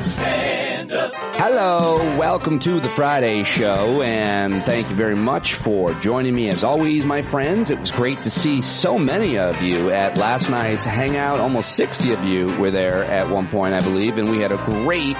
Stand up. Hello, welcome to the Friday Show, and thank you very much for joining me as always, my friends. It was great to see so many of you at last night's hangout. Almost 60 of you were there at one point, I believe, and we had a great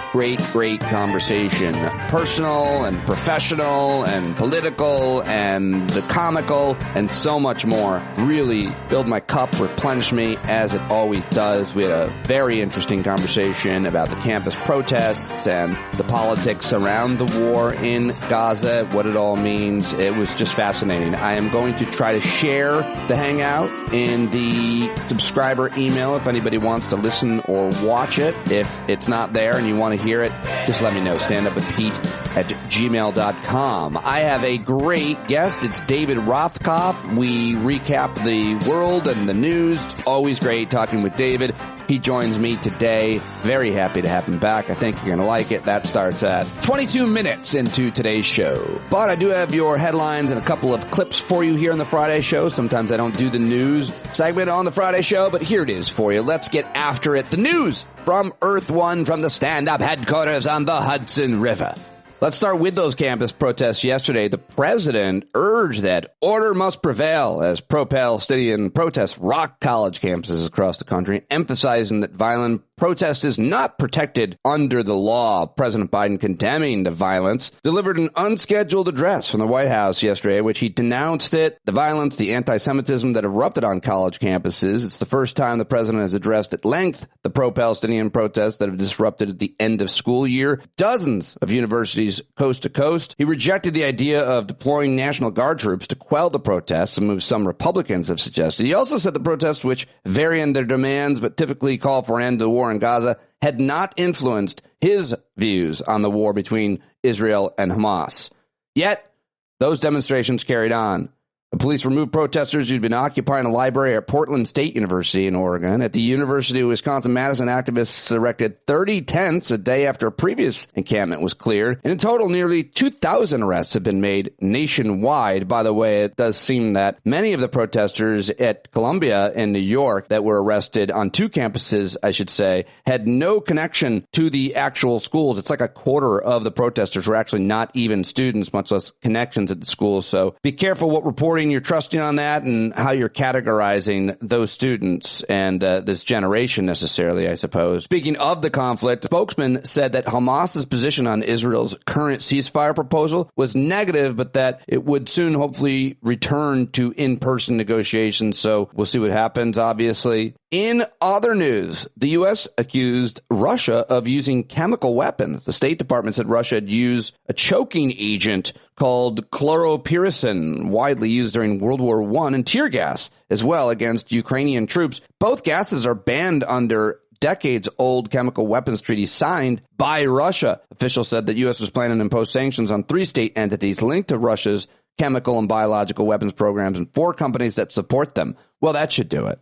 conversation. Personal and professional and political and the comical and so much more. Really filled my cup, replenished me as it always does. We had a very interesting conversation about the campus protests and the politics around the war in Gaza, what it all means. It was just fascinating. I am going to try to share the hangout in the subscriber email if anybody wants to listen or watch it. If it's not there and you want to hear it, just let me know. standupwithpete@gmail.com. I have a great guest. It's David Rothkopf. We recap the world and the news. It's always great talking with David. He joins me today. Very happy to have him back. I think you're going to like it. That starts at 22 minutes into today's show. But I do have your headlines and a couple of clips for you here on the Friday Show. Sometimes I don't do the news segment on the Friday Show, but here it is for you. Let's get after it. The news from Earth One from the stand-up headquarters on the Hudson River. Let's start with those campus protests yesterday. The president urged that order must prevail as pro-Palestinian protests rocked college campuses across the country, emphasizing that violent protest is not protected under the law. President Biden, condemning the violence, delivered an unscheduled address from the White House yesterday, which he denounced the violence, the anti-Semitism that erupted on college campuses. It's the first time the president has addressed at length the pro-Palestinian protests that have disrupted the end of school year. Dozens of universities coast to coast. He rejected the idea of deploying National Guard troops to quell the protests, a move some Republicans have suggested. He also said the protests, which vary in their demands but typically call for an end to the war in Gaza, had not influenced his views on the war between Israel and Hamas. Yet, those demonstrations carried on. The police removed protesters who'd been occupying a library at Portland State University in Oregon. At the University of Wisconsin-Madison, activists erected 30 tents a day after a previous encampment was cleared. And in total, nearly 2,000 arrests have been made nationwide. By the way, it does seem that many of the protesters at Columbia in New York that were arrested on two campuses, I should say, had no connection to the actual schools. It's like a quarter of the protesters were actually not even students, much less connections at the schools. So be careful what reporting you're trusting on that and how you're categorizing those students and this generation necessarily, I suppose. Speaking of the conflict, a spokesman said that Hamas's position on Israel's current ceasefire proposal was negative, but that it would soon hopefully return to in-person negotiations. So we'll see what happens, obviously. In other news, the U.S. accused Russia of using chemical weapons. The State Department said Russia had used a choking agent called chloropyracin, widely used during World War I, and tear gas as well against Ukrainian troops. Both gases are banned under decades-old chemical weapons treaty signed by Russia. Officials said that U.S. was planning to impose sanctions on 3 state entities linked to Russia's chemical and biological weapons programs and 4 companies that support them. Well, that should do it.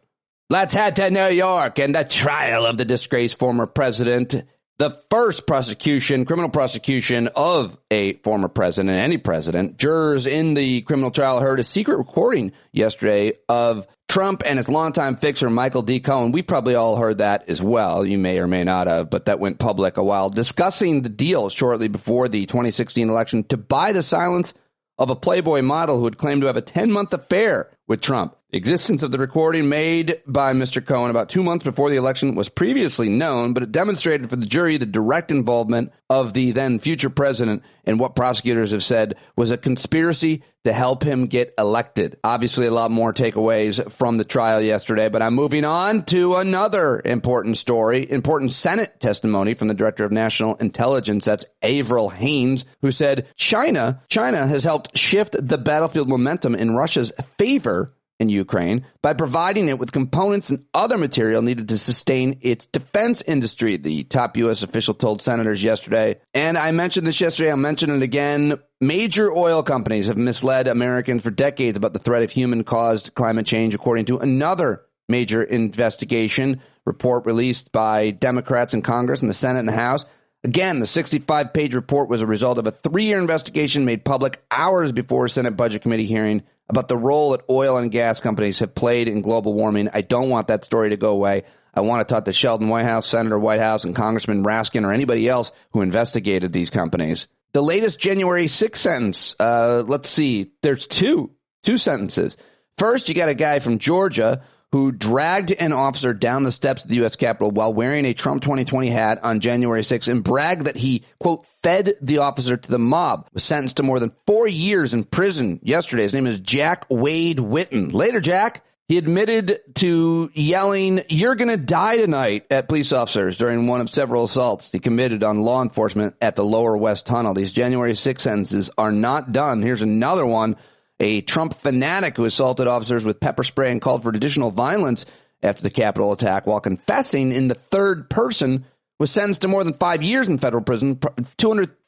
Let's head to New York and the trial of the disgraced former president. The first criminal prosecution of a former president, any president. Jurors in the criminal trial heard a secret recording yesterday of Trump and his longtime fixer, Michael D. Cohen. We've probably all heard that as well. You may or may not have, but that went public a while, discussing the deal shortly before the 2016 election to buy the silence of a Playboy model who had claimed to have a 10-month affair with Trump. The existence of the recording made by Mr. Cohen about 2 months before the election was previously known, but it demonstrated for the jury the direct involvement of the then future president in what prosecutors have said was a conspiracy to help him get elected. Obviously, a lot more takeaways from the trial yesterday, but I'm moving on to another important story, important Senate testimony from the Director of National Intelligence. That's Avril Haines, who said China has helped shift the battlefield momentum in Russia's favor in Ukraine by providing it with components and other material needed to sustain its defense industry, the top U.S. official told senators yesterday. And I mentioned this yesterday, I'll mention it again. Major oil companies have misled Americans for decades about the threat of human-caused climate change, according to another major investigation report released by Democrats in Congress and the Senate and the House. Again, the 65-page report was a result of a 3-year investigation made public hours before a Senate Budget Committee hearing about the role that oil and gas companies have played in global warming. I don't want that story to go away. I want to talk to Sheldon Whitehouse, Senator Whitehouse, and Congressman Raskin, or anybody else who investigated these companies. The latest January 6th sentence, let's see, there's two sentences. First, you got a guy from Georgia who dragged an officer down the steps of the U.S. Capitol while wearing a Trump 2020 hat on January 6th and bragged that he, quote, fed the officer to the mob. Was sentenced to more than 4 years in prison yesterday. His name is Jack Wade Witten. Later, Jack, he admitted to yelling, "You're going to die tonight," at police officers during one of several assaults he committed on law enforcement at the Lower West Tunnel. These January 6th sentences are not done. Here's another one. A Trump fanatic who assaulted officers with pepper spray and called for additional violence after the Capitol attack while confessing in the third person was sentenced to more than 5 years in federal prison,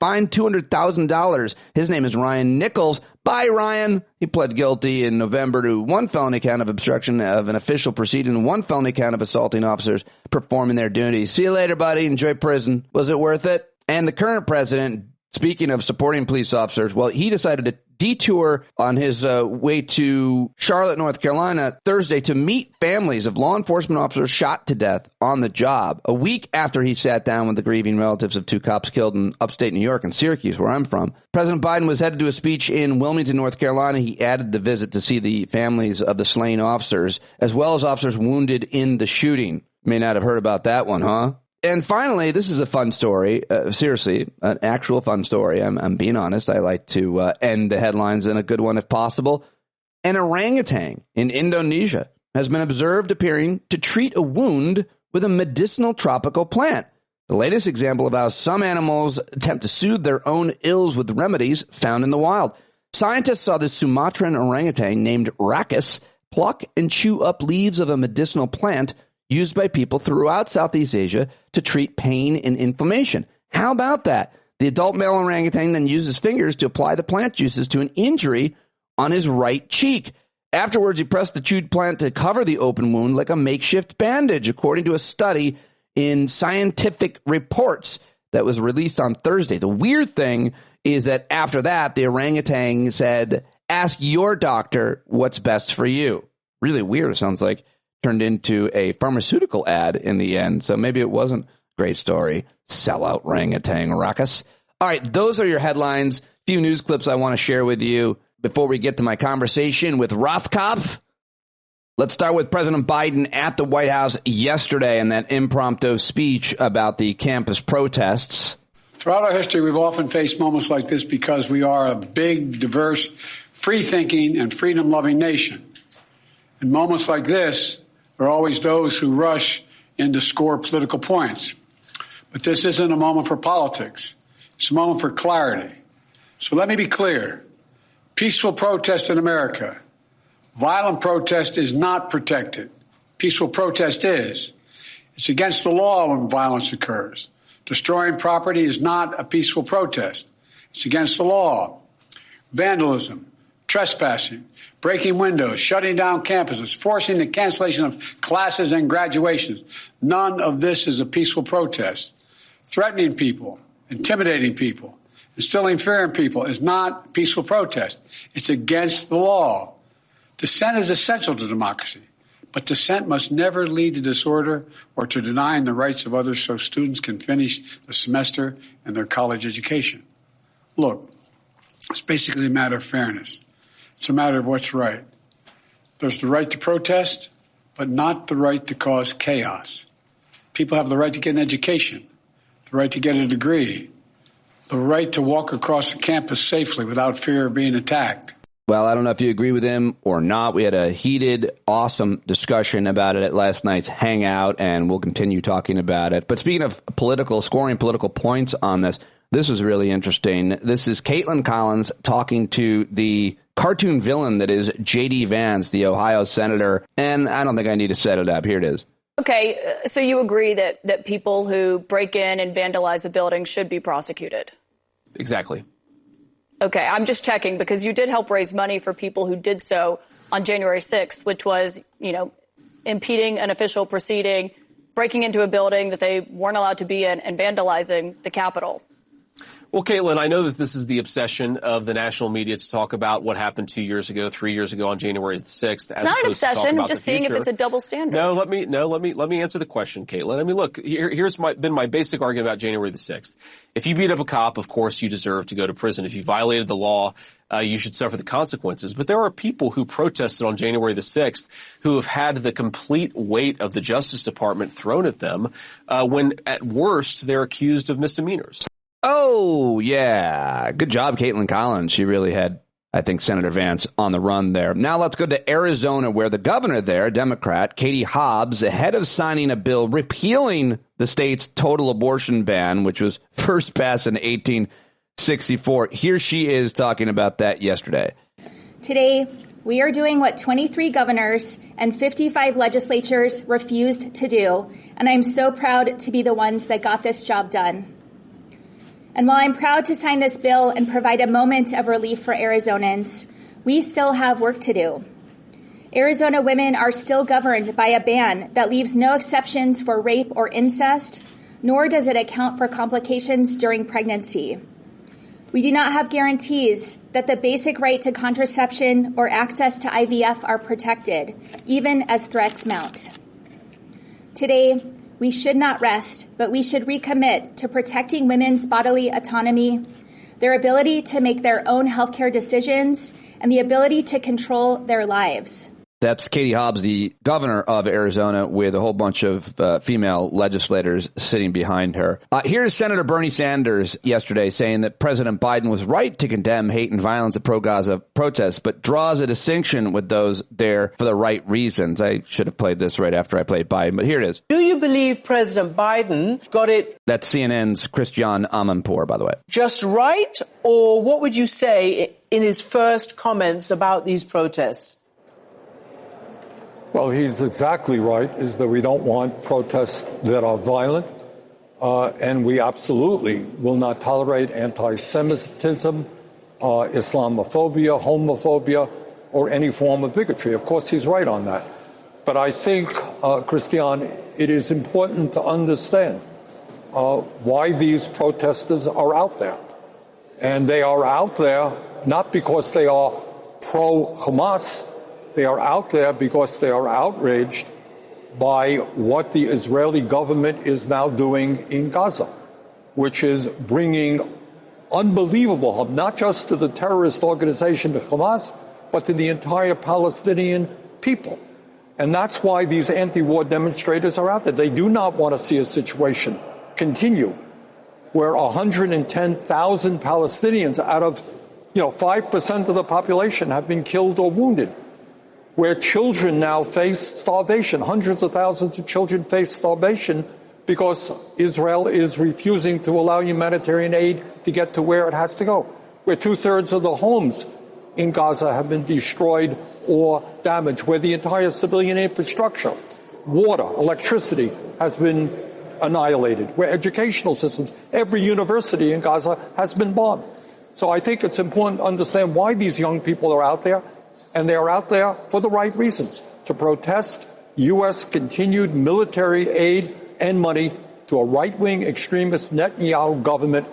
fined $200,000. His name is Ryan Nichols. Bye, Ryan. He pled guilty in November to one felony count of obstruction of an official proceeding and one felony count of assaulting officers performing their duties. See you later, buddy. Enjoy prison. Was it worth it? And the current president, speaking of supporting police officers, well, he decided to detour on his way to Charlotte, North Carolina Thursday to meet families of law enforcement officers shot to death on the job, a week after he sat down with the grieving relatives of two cops killed in upstate New York and Syracuse, where I'm from. President Biden was headed to a speech in Wilmington, North Carolina. He added the visit to see the families of the slain officers, as well as officers wounded in the shooting. May not have heard about that one, huh? And finally, this is a fun story. Seriously, an actual fun story. I'm being honest. I like to end the headlines in a good one if possible. An orangutan in Indonesia has been observed appearing to treat a wound with a medicinal tropical plant. The latest example of how some animals attempt to soothe their own ills with remedies found in the wild. Scientists saw this Sumatran orangutan named Rakus pluck and chew up leaves of a medicinal plant used by people throughout Southeast Asia to treat pain and inflammation. How about that? The adult male orangutan then used his fingers to apply the plant juices to an injury on his right cheek. Afterwards, he pressed the chewed plant to cover the open wound like a makeshift bandage, according to a study in Scientific Reports that was released on Thursday. The weird thing is that after that, the orangutan said, "Ask your doctor what's best for you." Really weird, it sounds like. Turned into a pharmaceutical ad in the end. So maybe it wasn't a great story. Sellout orangutan Rakus. All right, those are your headlines. Few news clips I want to share with you before we get to my conversation with Rothkopf. Let's start with President Biden at the White House yesterday and that impromptu speech about the campus protests. Throughout our history, we've often faced moments like this because we are a big, diverse, free-thinking, and freedom-loving nation. In moments like this, there are always those who rush in to score political points. But this isn't a moment for politics. It's a moment for clarity. So let me be clear. Peaceful protest in America. Violent protest is not protected. Peaceful protest is. It's against the law when violence occurs. Destroying property is not a peaceful protest. It's against the law. Vandalism, trespassing, breaking windows, shutting down campuses, forcing the cancellation of classes and graduations. None of this is a peaceful protest. Threatening people, intimidating people, instilling fear in people is not peaceful protest. It's against the law. Dissent is essential to democracy, but dissent must never lead to disorder or to denying the rights of others so students can finish the semester and their college education. Look, it's basically a matter of fairness. It's a matter of what's right. There's the right to protest, but not the right to cause chaos. People have the right to get an education, the right to get a degree, the right to walk across the campus safely without fear of being attacked. Well, I don't know if you agree with him or not. We had a heated, awesome discussion about it at last night's hangout, and we'll continue talking about it. But speaking of scoring political points on this, this is really interesting. This is Caitlin Collins talking to the cartoon villain that is J.D. Vance, the Ohio senator. And I don't think I need to set it up. Here it is. Okay, so you agree that people who break in and vandalize a building should be prosecuted? Exactly. Okay, I'm just checking because you did help raise money for people who did so on January 6th, which was, impeding an official proceeding, breaking into a building that they weren't allowed to be in, and vandalizing the Capitol. Well, Caitlin, I know that this is the obsession of the national media to talk about what happened 2 years ago, 3 years ago on January the 6th. It's not an obsession. I'm just seeing if it's a double standard. No, let me answer the question, Caitlin. I mean, look, here's been my basic argument about January the 6th. If you beat up a cop, of course you deserve to go to prison. If you violated the law, you should suffer the consequences. But there are people who protested on January the 6th who have had the complete weight of the Justice Department thrown at them when, at worst, they're accused of misdemeanors. Oh, yeah. Good job, Caitlin Collins. She really had, I think, Senator Vance on the run there. Now let's go to Arizona, where the governor there, Democrat Katie Hobbs, ahead of signing a bill repealing the state's total abortion ban, which was first passed in 1864. Here she is talking about that yesterday. Today, we are doing what 23 governors and 55 legislatures refused to do, and I'm so proud to be the ones that got this job done. And while I'm proud to sign this bill and provide a moment of relief for Arizonans, we still have work to do. Arizona women are still governed by a ban that leaves no exceptions for rape or incest, nor does it account for complications during pregnancy. We do not have guarantees that the basic right to contraception or access to IVF are protected, even as threats mount. Today, we should not rest, but we should recommit to protecting women's bodily autonomy, their ability to make their own healthcare decisions, and the ability to control their lives. That's Katie Hobbs, the governor of Arizona, with a whole bunch of female legislators sitting behind her. Here's Senator Bernie Sanders yesterday saying that President Biden was right to condemn hate and violence at pro-Gaza protests, but draws a distinction with those there for the right reasons. I should have played this right after I played Biden, but here it is. Do you believe President Biden got it? That's CNN's Christian Amanpour, by the way. Just right? Or what would you say in his first comments about these protests? Well, he's exactly right, is that we don't want protests that are violent, and we absolutely will not tolerate anti-Semitism, Islamophobia, homophobia, or any form of bigotry. Of course, he's right on that. But I think, Christian, it is important to understand why these protesters are out there. And they are out there not because they are pro-Hamas. They are out there because they are outraged by what the Israeli government is now doing in Gaza, which is bringing unbelievable harm, not just to the terrorist organization, the Hamas, but to the entire Palestinian people. And that's why these anti-war demonstrators are out there. They do not want to see a situation continue where 110,000 Palestinians out of 5% of the population have been killed or wounded, where children now face starvation. Hundreds of thousands of children face starvation because Israel is refusing to allow humanitarian aid to get to where it has to go, where 2/3 of the homes in Gaza have been destroyed or damaged, where the entire civilian infrastructure, water, electricity, has been annihilated, where educational systems, every university in Gaza has been bombed. So I think it's important to understand why these young people are out there. And they are out there for the right reasons, to protest U.S. continued military aid and money to a right-wing extremist Netanyahu government,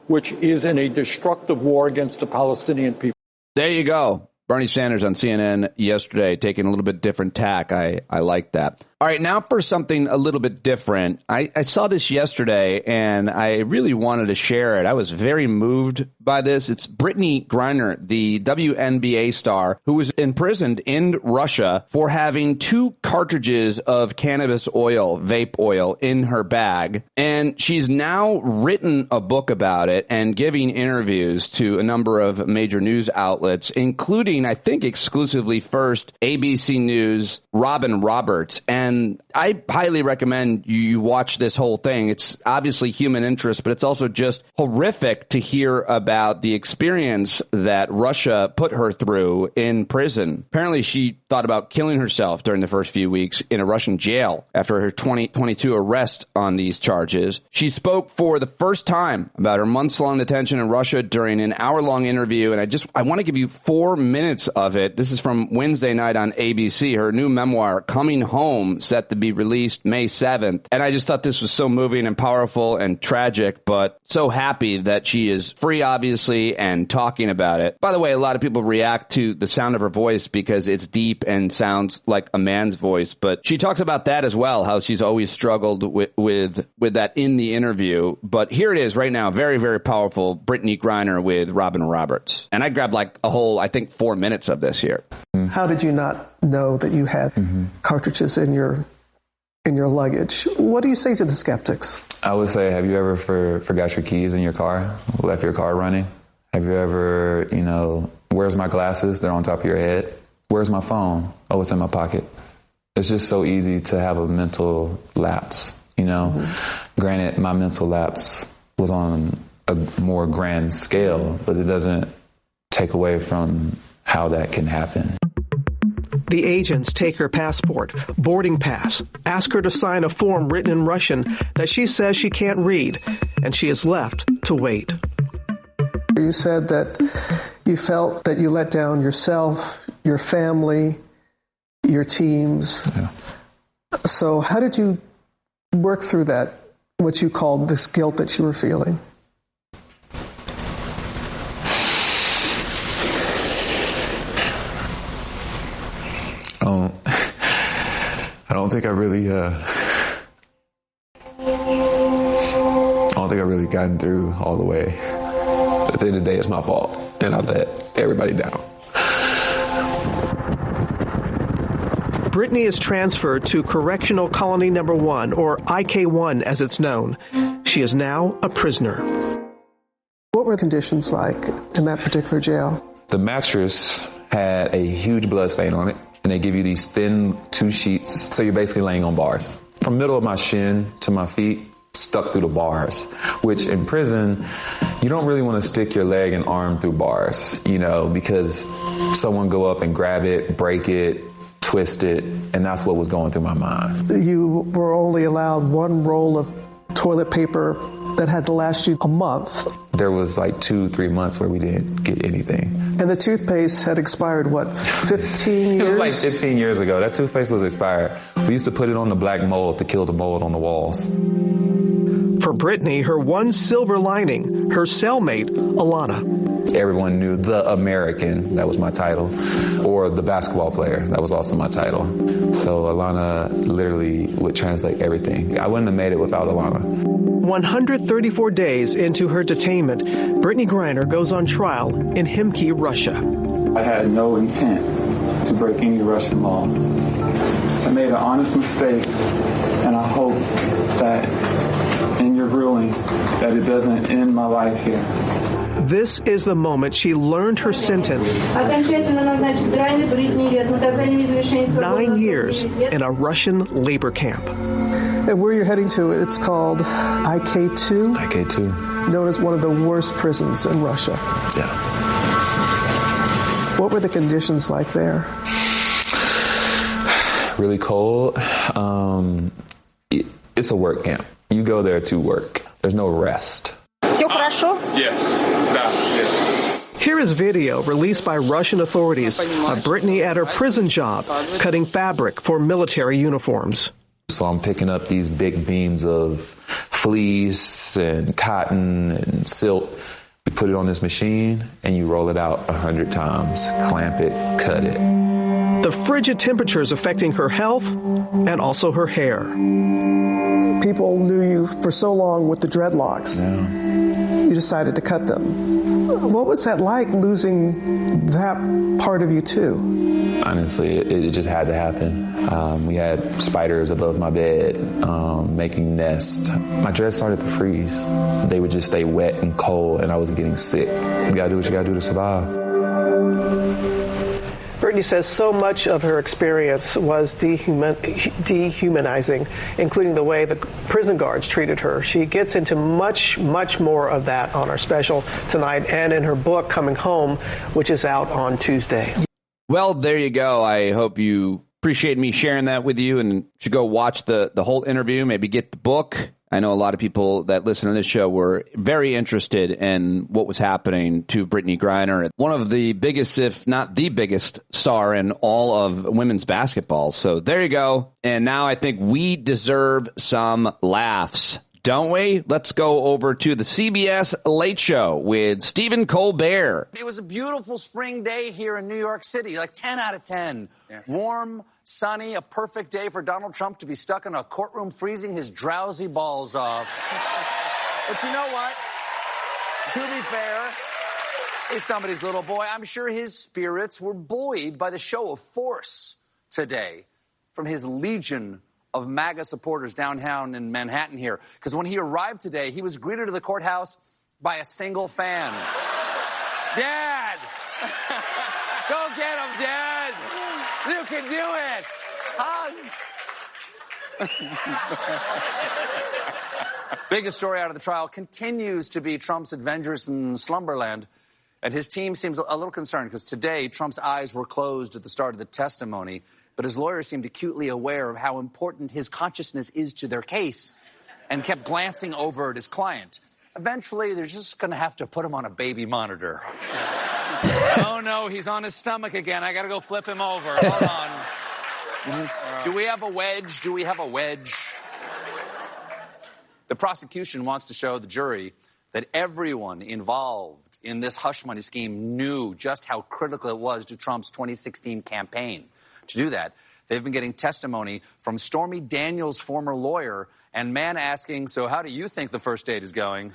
which is in a destructive war against the Palestinian people. There you go. Bernie Sanders on CNN yesterday taking a little bit different tack. I like that. All right, now for something a little bit different. I saw this yesterday, and I really wanted to share it. I was very moved by this. It's Brittany Griner, the WNBA star, who was imprisoned in Russia for having 2 cartridges of cannabis oil, vape oil, in her bag. And she's now written a book about it and giving interviews to a number of major news outlets, including, I think, exclusively first ABC News, Robin Roberts. And I highly recommend you watch this whole thing. It's obviously human interest, but it's also just horrific to hear about the experience that Russia put her through in prison. Apparently, she thought about killing herself during the first few weeks in a Russian jail after her 2022 arrest on these charges. She spoke for the first time about her months-long detention in Russia during an hour-long interview, and I want to give you 4 minutes of it. This is from Wednesday night on ABC, her new memoir, Coming Home, set to be released May 7th. And I just thought this was so moving and powerful and tragic, but so happy that she is free, obviously, and talking about it. By the way, a lot of people react to the sound of her voice because it's deep and sounds like a man's voice, but she talks about that as well, how she's always struggled with that in the interview. But here it is right now, very, very powerful, Brittany Griner with Robin Roberts. And I grabbed like a whole, I think, 4 minutes of this here. How did you not know that you had cartridges in your luggage? What do you say to the skeptics? I would say, have you ever forgot your keys in your car, left your car running? Have you ever, where's my glasses? They're on top of your head. Where's my phone? Oh, it's in my pocket. It's just so easy to have a mental lapse, Granted, my mental lapse was on a more grand scale, but it doesn't take away from how that can happen. The agents take her passport, boarding pass, ask her to sign a form written in Russian that she says she can't read, and she is left to wait. You said that you felt that you let down yourself, your family, your teams. Yeah. So how did you work through that, what you called this guilt that you were feeling? I don't think I really gotten through all the way. At the end of the day, it's my fault, and I let everybody down. Brittany is transferred to Correctional Colony Number 1, or IK1 as it's known. She is now a prisoner. What were the conditions like in that particular jail? The mattress had a huge blood stain on it, and they give you these thin 2 sheets, so you're basically laying on bars. From the middle of my shin to my feet, stuck through the bars, which in prison, you don't really want to stick your leg and arm through bars, because someone go up and grab it, break it, twist it, and that's what was going through my mind. You were only allowed 1 roll of toilet paper that had to last you a month. There was like 2-3 months where we didn't get anything. And the toothpaste had expired, 15 years? It was like 15 years ago. That toothpaste was expired. We used to put it on the black mold to kill the mold on the walls. For Brittany, her one silver lining, her cellmate, Alana. Everyone knew the American, that was my title, or the basketball player, that was also my title. So Alana literally would translate everything. I wouldn't have made it without Alana. 134 days into her detainment, Brittany Griner goes on trial in Khimki, Russia. I had no intent to break any Russian laws. I made an honest mistake, and I hope that in your ruling that it doesn't end my life here. This is the moment she learned her sentence. 9 years in a Russian labor camp. And where you're heading to, it's called IK2? IK2. Known as one of the worst prisons in Russia. Yeah. What were the conditions like there? Really cold. It's a work camp. You go there to work. There's no rest. Yes. Here is video released by Russian authorities of Brittany at her prison job, cutting fabric for military uniforms. So I'm picking up these big beams of fleece and cotton and silk. You put it on this machine and you roll it out 100 times. Clamp it, cut it. The frigid temperatures affecting her health and also her hair. People knew you for so long with the dreadlocks. Yeah. You decided to cut them. What was that like, losing that part of you too? Honestly, it just had to happen. We had spiders above my bed, making nests. My dreads started to freeze. They would just stay wet and cold, and I was getting sick. You gotta do what you gotta do to survive. Brittany says so much of her experience was dehumanizing, including the way the prison guards treated her. She gets into much, much more of that on our special tonight and in her book, Coming Home, which is out on Tuesday. Well, there you go. I hope you appreciate me sharing that with you, and should go watch the whole interview, maybe get the book. I know a lot of people that listen to this show were very interested in what was happening to Brittany Griner, one of the biggest, if not the biggest, star in all of women's basketball. So there you go. And now I think we deserve some laughs, don't we? Let's go over to the CBS Late Show with Stephen Colbert. It was a beautiful spring day here in New York City, like 10 out of 10. Yeah. Warm, sunny, a perfect day for Donald Trump to be stuck in a courtroom freezing his drowsy balls off. But you know what? To be fair, he's somebody's little boy. I'm sure his spirits were buoyed by the show of force today from his legion of MAGA supporters downtown in Manhattan here. Because when he arrived today, he was greeted to the courthouse by a single fan. Dad! Go get him, Dad! You can do it! Hug! Biggest story out of the trial continues to be Trump's adventures in Slumberland. And his team seems a little concerned because today Trump's eyes were closed at the start of the testimony. But his lawyers seemed acutely aware of how important his consciousness is to their case and kept glancing over at his client. Eventually, they're just going to have to put him on a baby monitor. Oh, no, he's on his stomach again. I got to go flip him over. Hold on. Do we have a wedge? Do we have a wedge? The prosecution wants to show the jury that everyone involved in this hush money scheme knew just how critical it was to Trump's 2016 campaign. To do that, they've been getting testimony from Stormy Daniels' former lawyer and man asking, so how do you think the first date is going?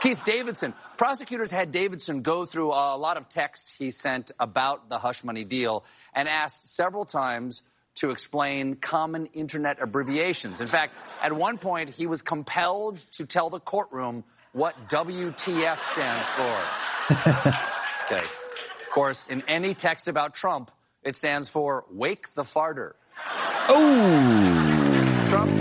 Keith Davidson. Prosecutors had Davidson go through a lot of texts he sent about the hush money deal and asked several times to explain common internet abbreviations. In fact, at one point, he was compelled to tell the courtroom what WTF stands for. Okay. Of course, in any text about Trump, it stands for Wake the Farter. Oh. Trump.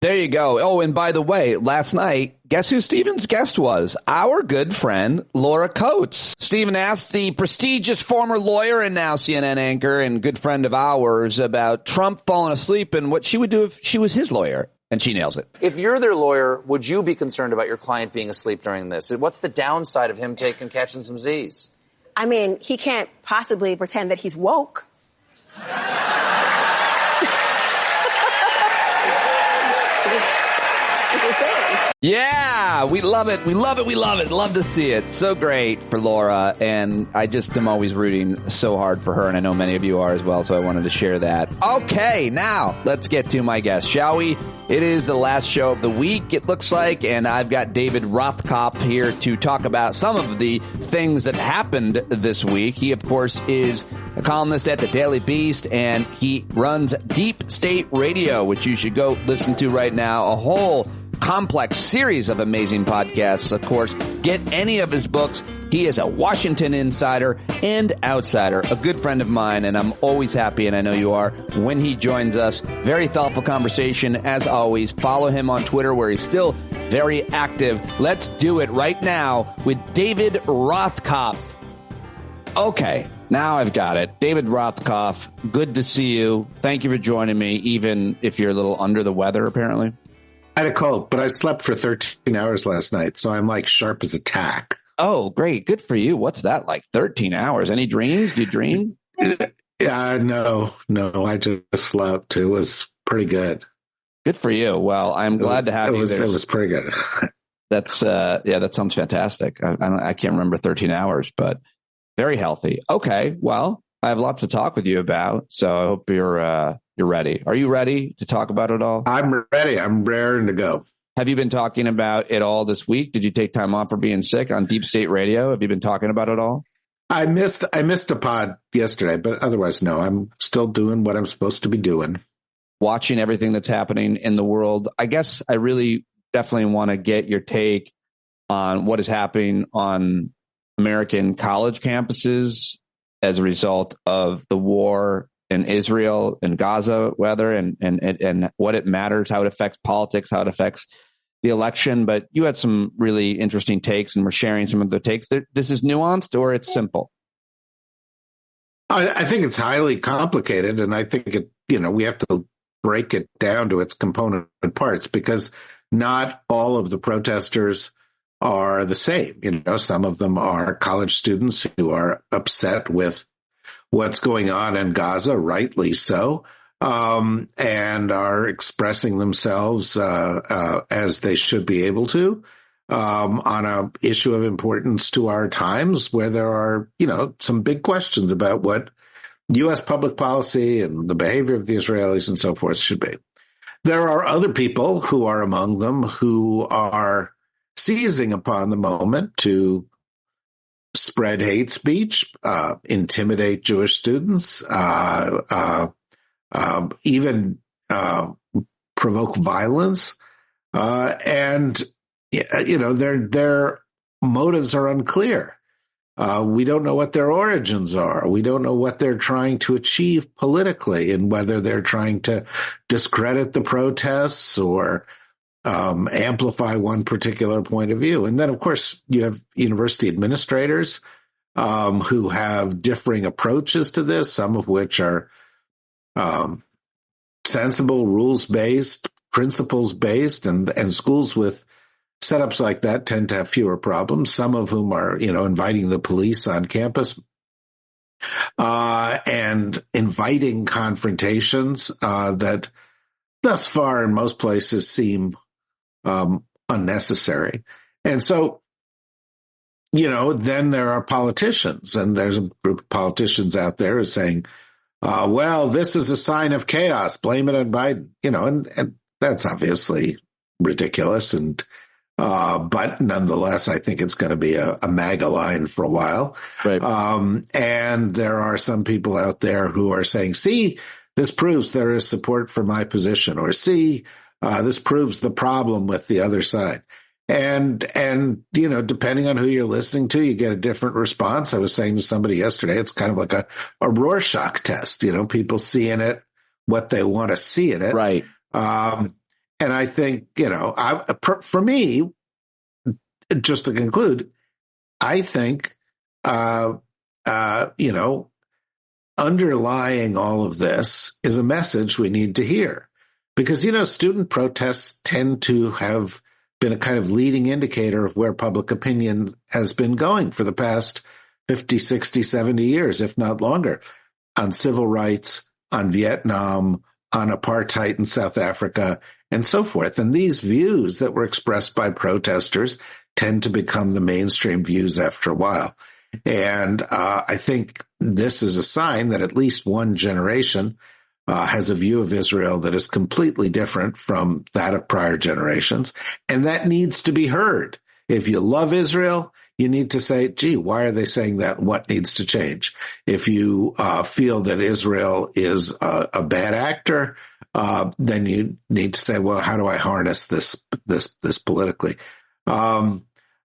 There you go. Oh, and by the way, last night, guess who Stephen's guest was? Our good friend, Laura Coates. Stephen asked the prestigious former lawyer and now CNN anchor and good friend of ours about Trump falling asleep and what she would do if she was his lawyer. And she nails it. If you're their lawyer, would you be concerned about your client being asleep during this? What's the downside of him catching some Z's? I mean, he can't possibly pretend that he's woke. Yeah, we love it. We love it. We love it. Love to see it. So great for Laura. And I just am always rooting so hard for her. And I know many of you are as well. So I wanted to share that. Okay, now let's get to my guest, shall we? It is the last show of the week, it looks like. And I've got David Rothkopf here to talk about some of the things that happened this week. He, of course, is a columnist at the Daily Beast, and he runs Deep State Radio, which you should go listen to right now. A whole complex series of amazing podcasts. Of course, get any of his books. He is a Washington insider and outsider, a good friend of mine, and I'm always happy, and I know you are, when he joins us. Very thoughtful conversation, as always. Follow him on Twitter, where he's still very active. Let's do it right now with David Rothkopf. Okay, now I've got it. David Rothkopf, good to see you. Thank you for joining me, even if you're a little under the weather, apparently. I had a cold, but I slept for 13 hours last night, so I'm like sharp as a tack. Oh, great. Good for you. What's that like? 13 hours. Any dreams? Do you dream? No, I just slept. It was pretty good. Good for you. Well, I'm glad to have you there. It was pretty good. That's, that sounds fantastic. I can't remember 13 hours, but very healthy. Okay. Well, I have lots to talk with you about, so I hope you're ready. Are you ready to talk about it all? I'm ready. I'm raring to go. Have you been talking about it all this week? Did you take time off for being sick on Deep State Radio? Have you been talking about it all? I missed a pod yesterday, but otherwise, no. I'm still doing what I'm supposed to be doing. Watching everything that's happening in the world. I guess I really definitely want to get your take on what is happening on American college campuses as a result of the war in Israel and Gaza, whether and what it matters, how it affects politics, how it affects the election, but you had some really interesting takes and we're sharing some of the takes. This is nuanced or it's simple? I think it's highly complicated, and I think we have to break it down to its component parts because not all of the protesters are the same. Some of them are college students who are upset with what's going on in Gaza, rightly so, and are expressing themselves as they should be able to on an issue of importance to our times where there are, some big questions about what U.S. public policy and the behavior of the Israelis and so forth should be. There are other people who are among them who are seizing upon the moment to spread hate speech, intimidate Jewish students, even provoke violence. And their motives are unclear. We don't know what their origins are. We don't know what they're trying to achieve politically and whether they're trying to discredit the protests or amplify one particular point of view. And then, of course, you have university administrators who have differing approaches to this, some of which are sensible, rules-based, principles-based, and schools with setups like that tend to have fewer problems, some of whom are, inviting the police on campus and inviting confrontations that thus far in most places seem unnecessary. And so, then there are politicians, and there's a group of politicians out there saying, well, this is a sign of chaos, blame it on Biden, and that's obviously ridiculous. And but nonetheless, I think it's going to be a MAGA line for a while. Right. And there are some people out there who are saying, see, this proves there is support for my position, or see, this proves the problem with the other side. And depending on who you're listening to, you get a different response. I was saying to somebody yesterday, it's kind of like a Rorschach test, people seeing it, what they want to see in it. Right. And I think, for me, just to conclude, I think, underlying all of this is a message we need to hear. Because, student protests tend to have been a kind of leading indicator of where public opinion has been going for the past 50, 60, 70 years, if not longer, on civil rights, on Vietnam, on apartheid in South Africa, and so forth. And these views that were expressed by protesters tend to become the mainstream views after a while. And I think this is a sign that at least one generation has a view of Israel that is completely different from that of prior generations. And that needs to be heard. If you love Israel, you need to say, gee, why are they saying that? What needs to change? If you feel that Israel is a bad actor, then you need to say, well, how do I harness this politically? But,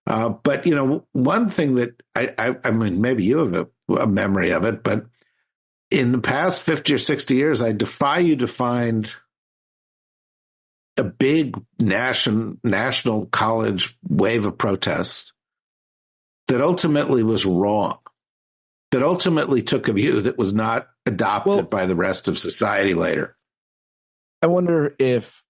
one thing that I mean, maybe you have a memory of it, but in the past 50 or 60 years, I defy you to find a big national college wave of protests that ultimately was wrong, that ultimately took a view that was not adopted by the rest of society later. I wonder if,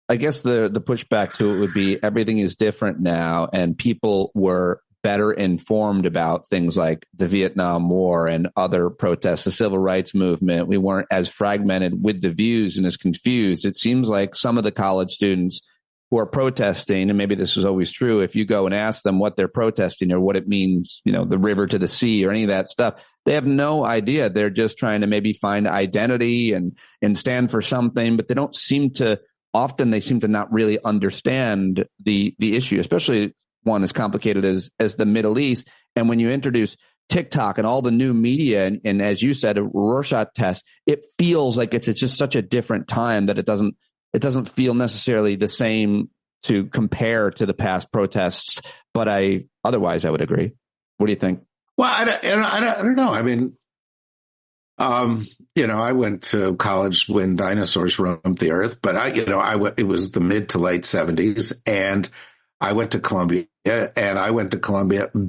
I guess the pushback to it would be everything is different now and people were better informed about things like the Vietnam War and other protests, the civil rights movement. We weren't as fragmented with the views and as confused. It seems like some of the college students who are protesting, and maybe this was always true, if you go and ask them what they're protesting or what it means, the river to the sea or any of that stuff, they have no idea. They're just trying to maybe find identity and stand for something, but they don't seem to, often they seem to not really understand the issue, especially one as complicated as the Middle East. And when you introduce TikTok and all the new media, and as you said, a Rorschach test, it feels like it's just such a different time that it doesn't feel necessarily the same to compare to the past protests. But otherwise I would agree. What do you think? Well, I don't know. I mean, I went to college when dinosaurs roamed the earth, but it was the mid to late 70s, and I went to Columbia,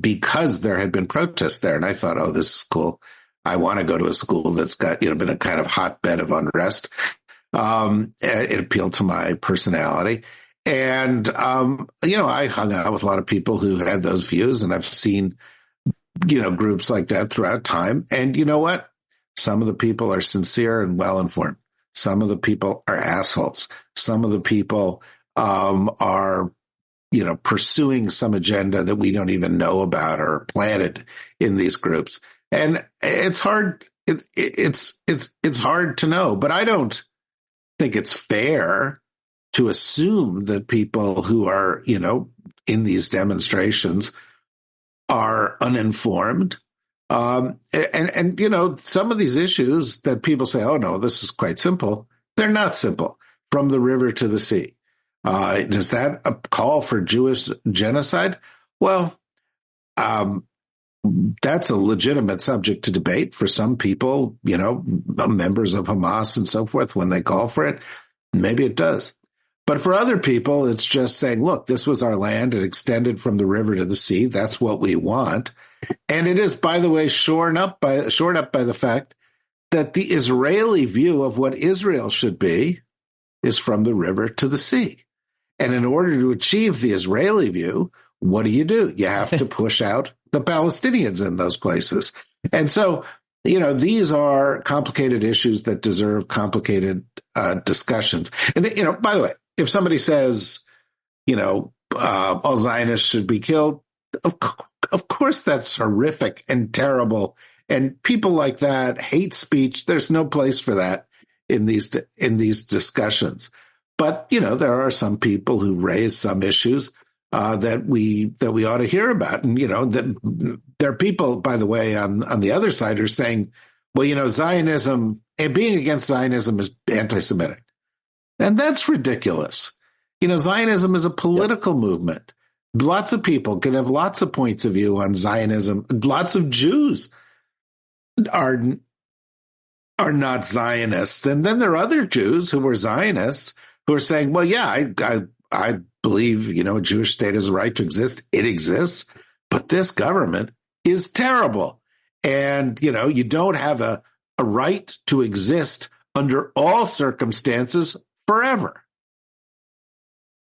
because there had been protests there, and I thought, oh, this is cool. I want to go to a school that's got, been a kind of hotbed of unrest. It appealed to my personality. And, I hung out with a lot of people who had those views, and I've seen, groups like that throughout time. And you know what? Some of the people are sincere and well-informed. Some of the people are assholes. Some of the people are, pursuing some agenda that we don't even know about or planted in these groups. And it's hard. It's hard to know, but I don't think it's fair to assume that people who are, in these demonstrations are uninformed. And some of these issues that people say, oh no, this is quite simple. They're not simple. From the river to the sea. Does that call for Jewish genocide? Well, that's a legitimate subject to debate for some people, members of Hamas and so forth, when they call for it. Maybe it does. But for other people, it's just saying, look, this was our land. It extended from the river to the sea. That's what we want. And it is, by the way, shored up by the fact that the Israeli view of what Israel should be is from the river to the sea. And in order to achieve the Israeli view, what do? You have to push out the Palestinians in those places. And so, these are complicated issues that deserve complicated discussions. And, by the way, if somebody says, all Zionists should be killed, of course that's horrific and terrible. And people like that, hate speech, there's no place for that in these discussions. But, there are some people who raise some issues that we ought to hear about. And, that there are people, by the way, on the other side are saying, well, Zionism and being against Zionism is anti-Semitic. And that's ridiculous. Zionism is a political movement. Lots of people can have lots of points of view on Zionism. Lots of Jews are not Zionists. And then there are other Jews who were Zionists who are saying, well, yeah, I believe, a Jewish state has a right to exist. It exists, but this government is terrible. And, you don't have a right to exist under all circumstances forever.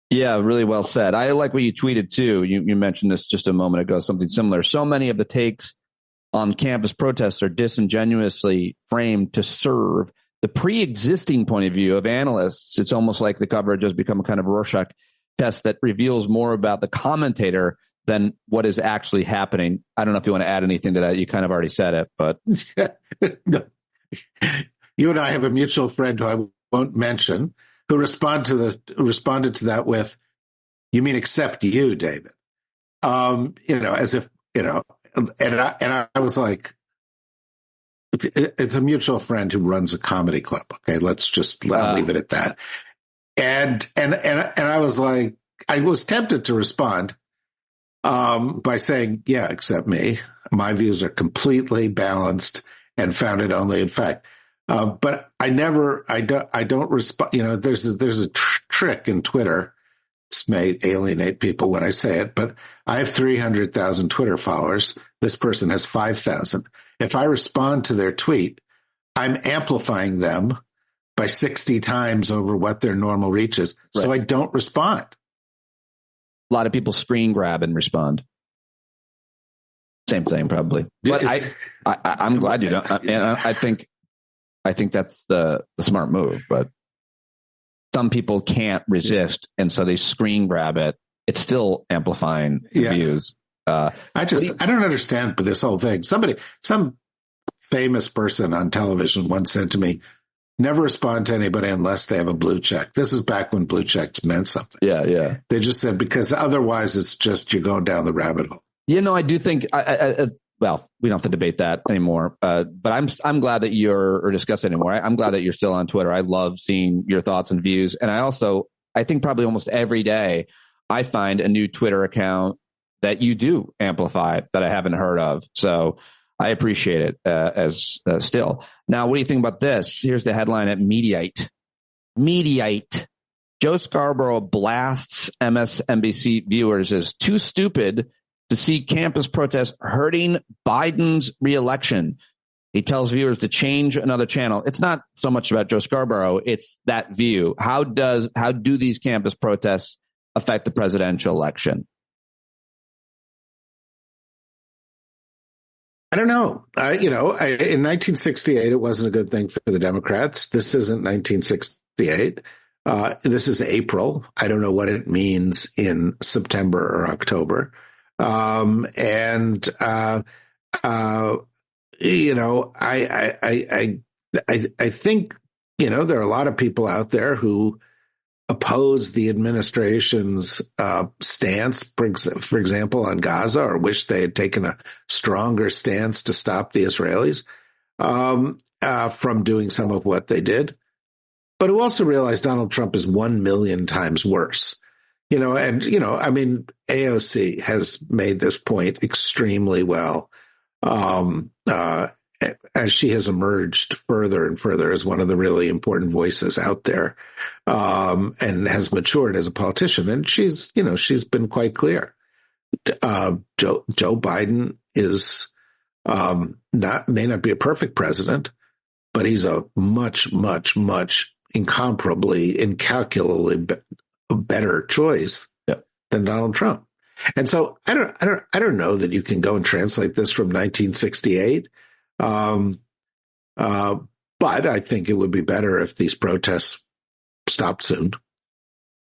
Yeah, really well said. I like what you tweeted too. You mentioned this just a moment ago, something similar. So many of the takes on campus protests are disingenuously framed to serve the pre-existing point of view of analysts. It's almost like the coverage has become a kind of Rorschach test that reveals more about the commentator than what is actually happening. I don't know if you want to add anything to that. You kind of already said it, but no. You and I have a mutual friend who I won't mention who responded to that with, "You mean except you, David?" As if and I was like, it's a mutual friend who runs a comedy club. Okay, let's just leave it at that. And I was like, I was tempted to respond by saying, yeah, except me. My views are completely balanced and founded only in fact. But I don't respond. There's a trick in Twitter. This may alienate people when I say it, but I have 300,000 Twitter followers. This person has 5,000. If I respond to their tweet, I'm amplifying them by 60 times over what their normal reach is. Right. So I don't respond. A lot of people screen grab and respond. Same thing, probably. But I'm glad you don't. And I think that's the smart move. But some people can't resist, and so they screen grab it. It's still amplifying the views. I don't understand this whole thing. Some famous person on television once said to me, "Never respond to anybody unless they have a blue check." This is back when blue checks meant something. Yeah. They just said, because otherwise it's just you're going down the rabbit hole. I do think, well, we don't have to debate that anymore. But I'm glad that or discuss it anymore. I'm glad that you're still on Twitter. I love seeing your thoughts and views. And I think probably almost every day I find a new Twitter account that you do amplify that I haven't heard of. So I appreciate it as still. Now, what do you think about this? Here's the headline at Mediaite. Joe Scarborough blasts MSNBC viewers as too stupid to see campus protests hurting Biden's reelection. He tells viewers to change another channel. It's not so much about Joe Scarborough. It's that view. How do these campus protests affect the presidential election? I don't know. In 1968, it wasn't a good thing for the Democrats. This isn't 1968. This is April. I don't know what it means in September or October. I think, there are a lot of people out there who oppose the administration's stance, for example, on Gaza, or wish they had taken a stronger stance to stop the Israelis from doing some of what they did. But who also realized Donald Trump is 1 million times worse. AOC has made this point extremely well. As she has emerged further and further as one of the really important voices out there, and has matured as a politician. And she's been quite clear. Joe Biden is may not be a perfect president, but he's a much, much, much incalculably better choice than Donald Trump. And so I don't know that you can go and translate this from 1968. But I think it would be better if these protests stopped soon.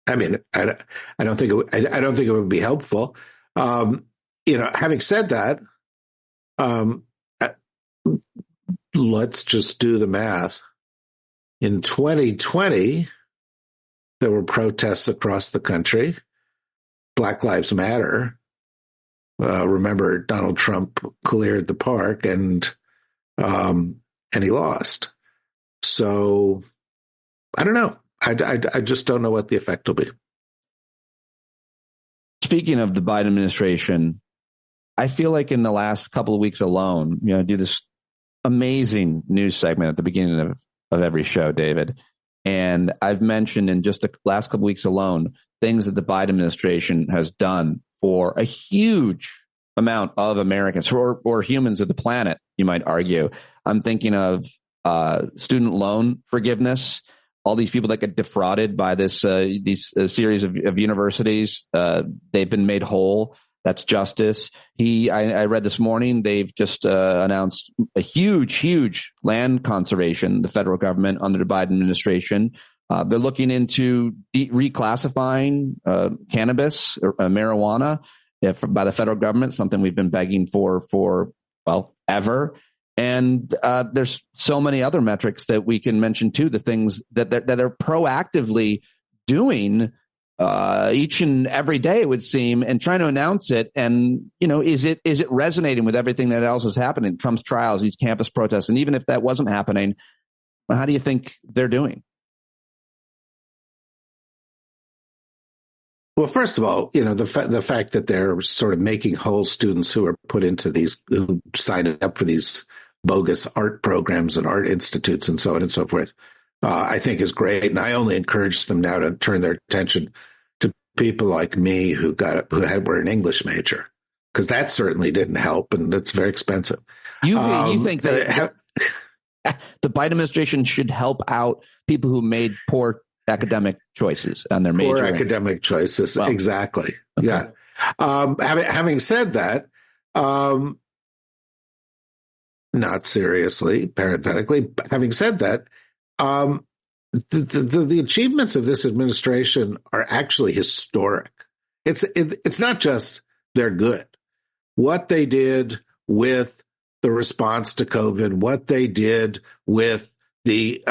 I mean, I don't think it would be helpful. Having said that, let's just do the math. In 2020, there were protests across the country. Black Lives Matter. Remember, Donald Trump cleared the park and he lost. So I don't know. I just don't know what the effect will be. Speaking of the Biden administration, I feel like in the last couple of weeks alone, I do this amazing news segment at the beginning of every show, David. And I've mentioned in just the last couple of weeks alone, things that the Biden administration has done for a huge amount of Americans or humans of the planet, you might argue. I'm thinking of student loan forgiveness. All these people that get defrauded by these series of universities, they've been made whole. That's justice. I read this morning, they've just announced a huge land conservation, the federal government under the Biden administration. They're looking into reclassifying cannabis or marijuana by the federal government, something we've been begging for ever. And there's so many other metrics that we can mention too, the things that are proactively doing each and every day, it would seem, and trying to announce it. And, is it resonating with everything that else is happening? Trump's trials, these campus protests. And even if that wasn't happening, how do you think they're doing? Well, first of all, the fact that they're sort of making whole students who are put into who signed up for these bogus art programs and art institutes and so on and so forth, I think is great. And I only encourage them now to turn their attention to people like me who were an English major, because that certainly didn't help, and it's very expensive. You think that the Biden administration should help out people who made poor academic choices on their major? Poor academic choices, well, exactly. Okay. Yeah. Having said that, not seriously, parenthetically, having said that, the achievements of this administration are actually historic. It's not just they're good. What they did with the response to COVID, what they did with the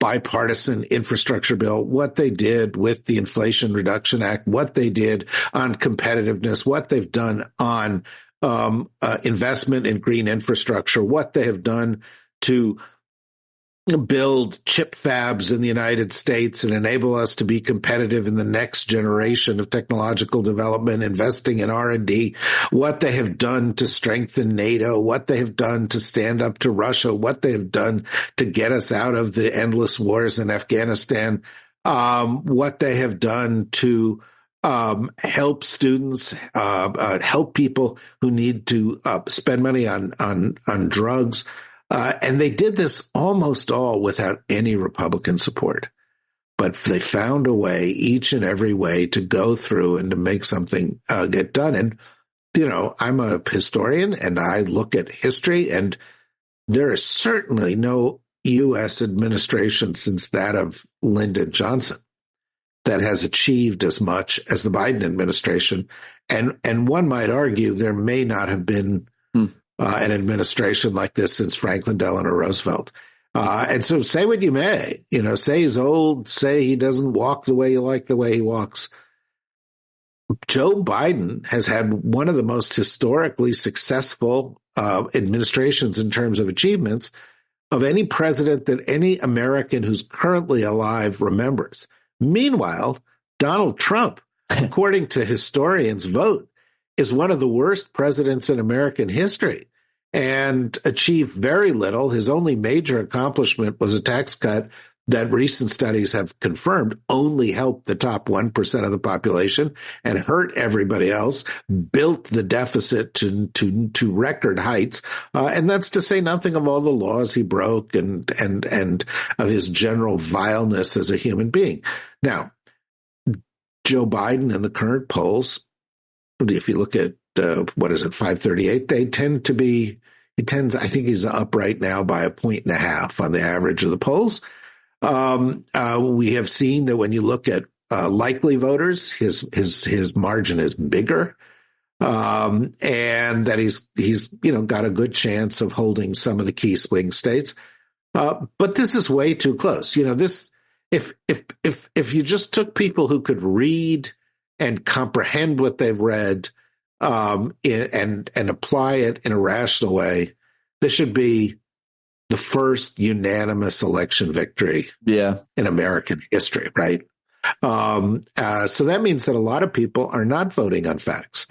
bipartisan infrastructure bill, what they did with the Inflation Reduction Act, what they did on competitiveness, what they've done on investment in green infrastructure, what they have done to build chip fabs in the United States and enable us to be competitive in the next generation of technological development, investing in R&D, what they have done to strengthen NATO, what they have done to stand up to Russia, what they have done to get us out of the endless wars in Afghanistan, what they have done to help students, help people who need to spend money on drugs. And they did this almost all without any Republican support. But they found a way, each and every way, to go through and to make something get done. And, I'm a historian and I look at history, and there is certainly no U.S. administration since that of Lyndon Johnson that has achieved as much as the Biden administration. And one might argue there may not have been an administration like this since Franklin Delano Roosevelt. And so say what you may, say he's old, say he doesn't walk the way you like the way he walks. Joe Biden has had one of the most historically successful administrations in terms of achievements of any president that any American who's currently alive remembers. Meanwhile, Donald Trump, according to historians' vote, is one of the worst presidents in American history and achieved very little. His only major accomplishment was a tax cut that recent studies have confirmed only helped the top 1% of the population and hurt everybody else, built the deficit to record heights. And that's to say nothing of all the laws he broke and of his general vileness as a human being. Now, Joe Biden in the current polls, if you look at, 538, they tend to be, I think he's up right now by 1.5 on the average of the polls. We have seen that when you look at likely voters, his margin is bigger, and that he's got a good chance of holding some of the key swing states. But this is way too close. If you just took people who could read and comprehend what they've read, and apply it in a rational way, this should be the first unanimous election victory in American history, right? So that means that a lot of people are not voting on facts.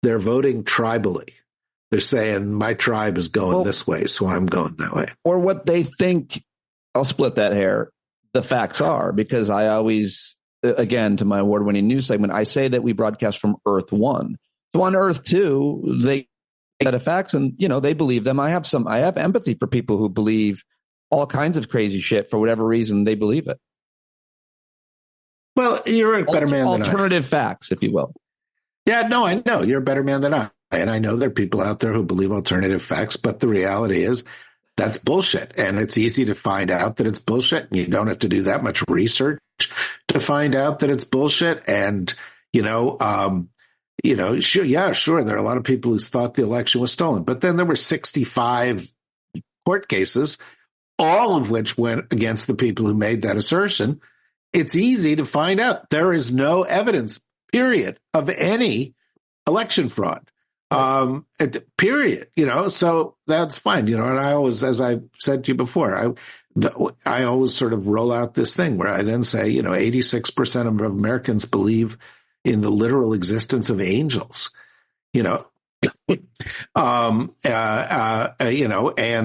They're voting tribally. They're saying, my tribe is going this way, so I'm going that way. Or what they think, I'll split that hair, the facts are, because I always, again, to my award-winning news segment, I say that we broadcast from Earth 1. So on Earth 2, they get the facts and, they believe them. I have empathy for people who believe all kinds of crazy shit for whatever reason they believe it. Well, you're a better man than I. Alternative facts, if you will. Yeah, no, I know. You're a better man than I. And I know there are people out there who believe alternative facts, but the reality is that's bullshit. And it's easy to find out that it's bullshit. And you don't have to do that much research to find out that it's bullshit. And, sure, there are a lot of people who thought the election was stolen. But then there were 65 court cases, all of which went against the people who made that assertion. It's easy to find out. There is no evidence, period, of any election fraud. Period. So that's fine. And I always, as I said to you before, I always sort of roll out this thing where I then say, 86% of Americans believe in the literal existence of angels, and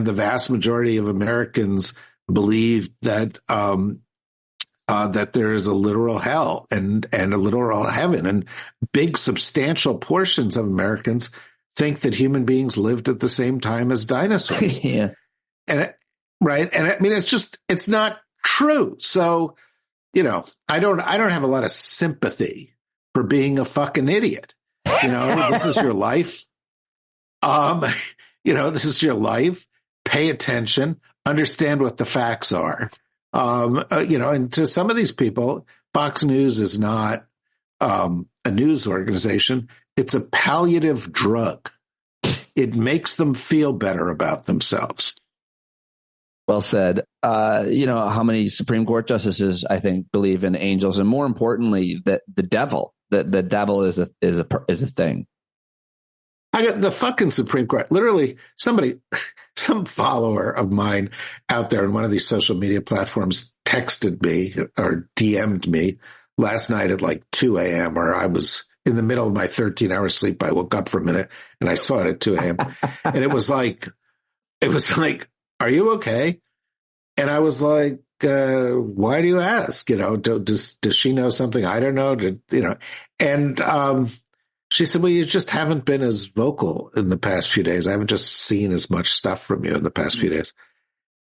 the vast majority of Americans believe that, that there is a literal hell and a literal heaven, and big substantial portions of Americans think that human beings lived at the same time as dinosaurs. Yeah. Right. And I mean, it's not true. So, I don't have a lot of sympathy for being a fucking idiot. This is your life. This is your life. Pay attention, understand what the facts are. And to some of these people, Fox News is not a news organization. It's a palliative drug. It makes them feel better about themselves. Well said. How many Supreme Court justices, I think, believe in angels, and more importantly, that the devil is a thing. I got the fucking Supreme Court. Literally, some follower of mine out there on one of these social media platforms texted me or DM'd me last night at like 2 a.m. where I was in the middle of my 13-hour sleep. I woke up for a minute and I saw it at 2 a.m. And it was like, are you okay? And I was like, why do you ask? Does she know something I don't know? And she said, well, you just haven't been as vocal in the past few days. I haven't just seen as much stuff from you in the past few days.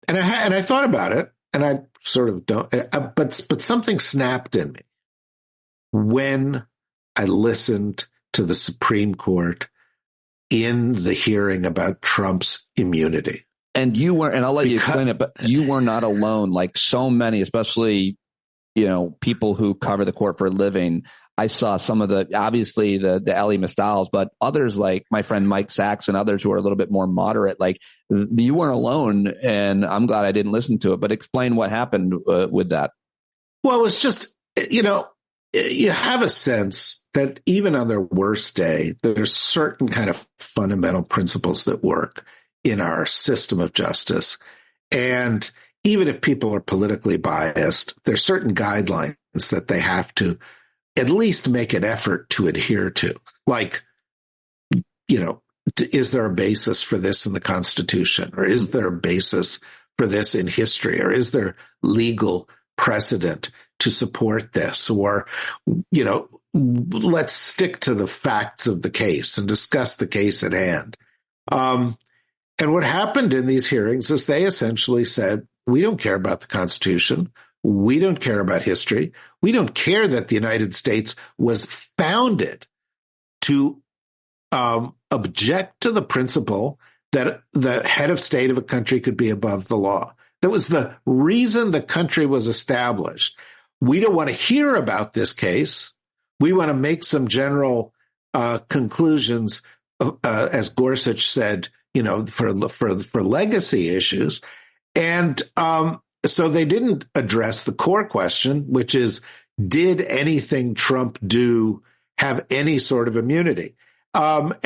And I thought about it, and I sort of don't, but something snapped in me when I listened to the Supreme Court in the hearing about Trump's immunity. And you weren't, and I'll let you explain it, but you were not alone. Like so many, especially, people who cover the court for a living. I saw some of obviously the Elie Mystal's, but others like my friend Mike Sachs and others who are a little bit more moderate. Like you weren't alone, and I'm glad I didn't listen to it. But explain what happened with that. Well, it's just, you have a sense that even on their worst day, there's certain kind of fundamental principles that work in our system of justice. And even if people are politically biased, there's certain guidelines that they have to at least make an effort to adhere to. Like, is there a basis for this in the Constitution? Or is there a basis for this in history? Or is there legal precedent to support this? Or, let's stick to the facts of the case and discuss the case at hand. And what happened in these hearings is they essentially said, we don't care about the Constitution. We don't care about history. We don't care that the United States was founded to object to the principle that the head of state of a country could be above the law. That was the reason the country was established. We don't want to hear about this case. We want to make some general conclusions, as Gorsuch said, for legacy issues. And so they didn't address the core question, which is, did anything Trump do have any sort of immunity? Instead,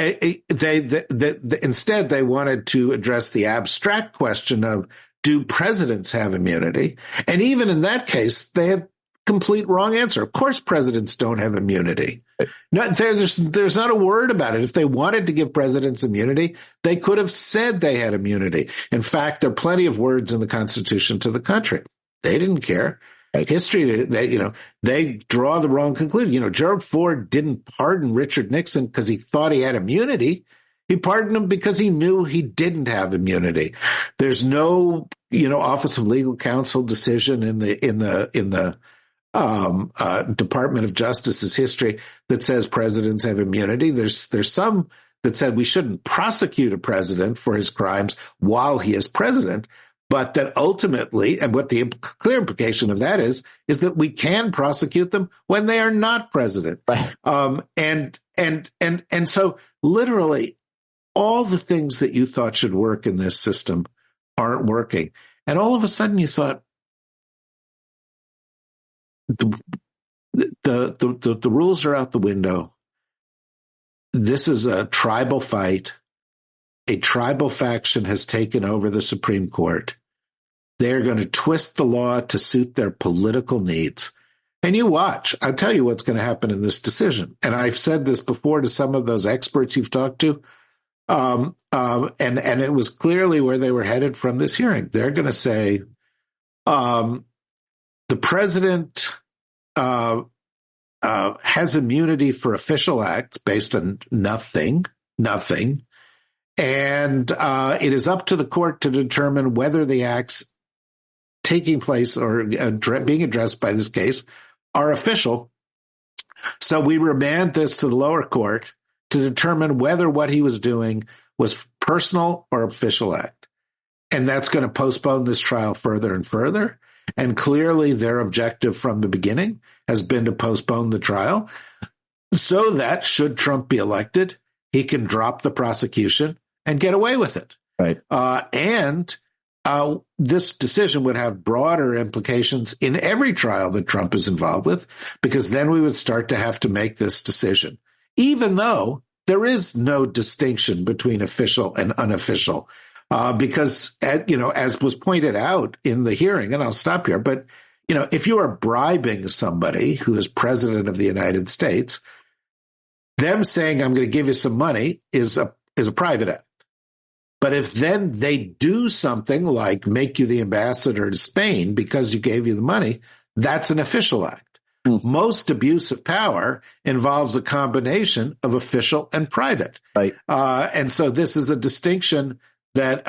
they wanted to address the abstract question of, do presidents have immunity? And even in that case, they had complete wrong answer. Of course, presidents don't have immunity. No, there's not a word about it. If they wanted to give presidents immunity, they could have said they had immunity. In fact, there are plenty of words in the Constitution to the country. They didn't care. History, they draw the wrong conclusion. Gerald Ford didn't pardon Richard Nixon because he thought he had immunity. He pardoned him because he knew he didn't have immunity. There's no, Office of Legal Counsel decision in the Department of Justice's history that says presidents have immunity. There's some that said we shouldn't prosecute a president for his crimes while he is president, but that ultimately, and what the clear implication of that is that we can prosecute them when they are not president. And so literally all the things that you thought should work in this system aren't working. And all of a sudden you thought, the rules are out the window. This is a tribal fight. A tribal faction has taken over the Supreme Court. They're going to twist the law to suit their political needs. And you watch. I'll tell you what's going to happen in this decision. And I've said this before to some of those experts you've talked to. And it was clearly where they were headed from this hearing. They're going to say, the president has immunity for official acts based on nothing. And it is up to the court to determine whether the acts taking place or being addressed by this case are official. So we remand this to the lower court to determine whether what he was doing was personal or official act. And that's going to postpone this trial further and further. And clearly their objective from the beginning has been to postpone the trial so that should Trump be elected, he can drop the prosecution and get away with it. Right. This decision would have broader implications in every trial that Trump is involved with, because then we would start to have to make this decision, even though there is no distinction between official and unofficial, because, as was pointed out in the hearing, and I'll stop here, but, if you are bribing somebody who is president of the United States, them saying, I'm going to give you some money is a private act. But if then they do something like make you the ambassador to Spain because you gave you the money, that's an official act. Most abuse of power involves a combination of official and private. Right. And so this is a distinction that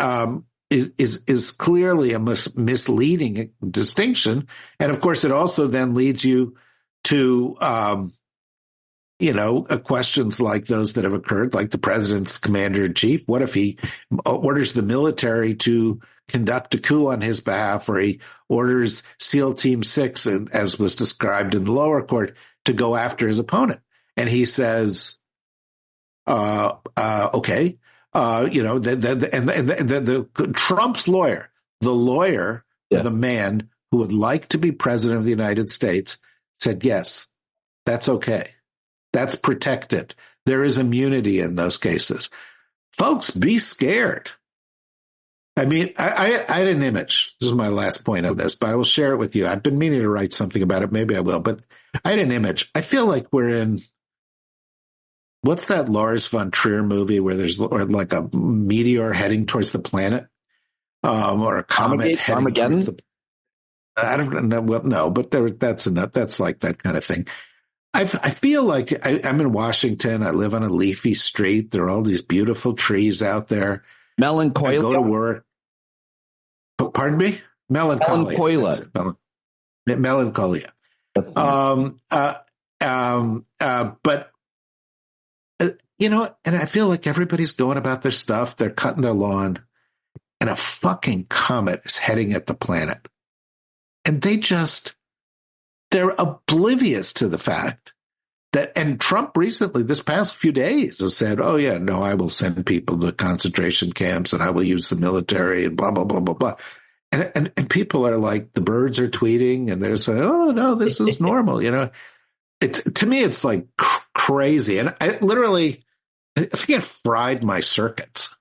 is clearly a misleading distinction. And of course, it also then leads you to, questions like those that have occurred, like the president's commander-in-chief. What if he orders the military to conduct a coup on his behalf, or he orders SEAL Team 6, as was described in the lower court, to go after his opponent? And he says, okay. The Trump's lawyer, the lawyer of the man who would like to be president of the United States, said, yes, that's okay. That's protected. There is immunity in those cases. Folks, be scared. I mean, I had an image. This is my last point on this, but I will share it with you. I've been meaning to write something about it. Maybe I will, but I had an image. I feel like we're in, what's that Lars von Trier movie where there's like a meteor heading towards the planet, or a comet heading towards the, I don't know. Well, no, but that's like that kind of thing. I feel like I'm in Washington. I live on a leafy street. There are all these beautiful trees out there. Melancholia. I go to work. Oh, pardon me? Melancholia. Melancholia. But and I feel like everybody's going about their stuff. They're cutting their lawn, and a fucking comet is heading at the planet. And they're oblivious to the fact that, and Trump recently, this past few days, has said, oh yeah, no, I will send people to concentration camps and I will use the military and blah, blah, blah, blah, blah. And people are like, the birds are tweeting and they're saying, oh no, this is normal. To me, it's like crazy. And I think it fried my circuits.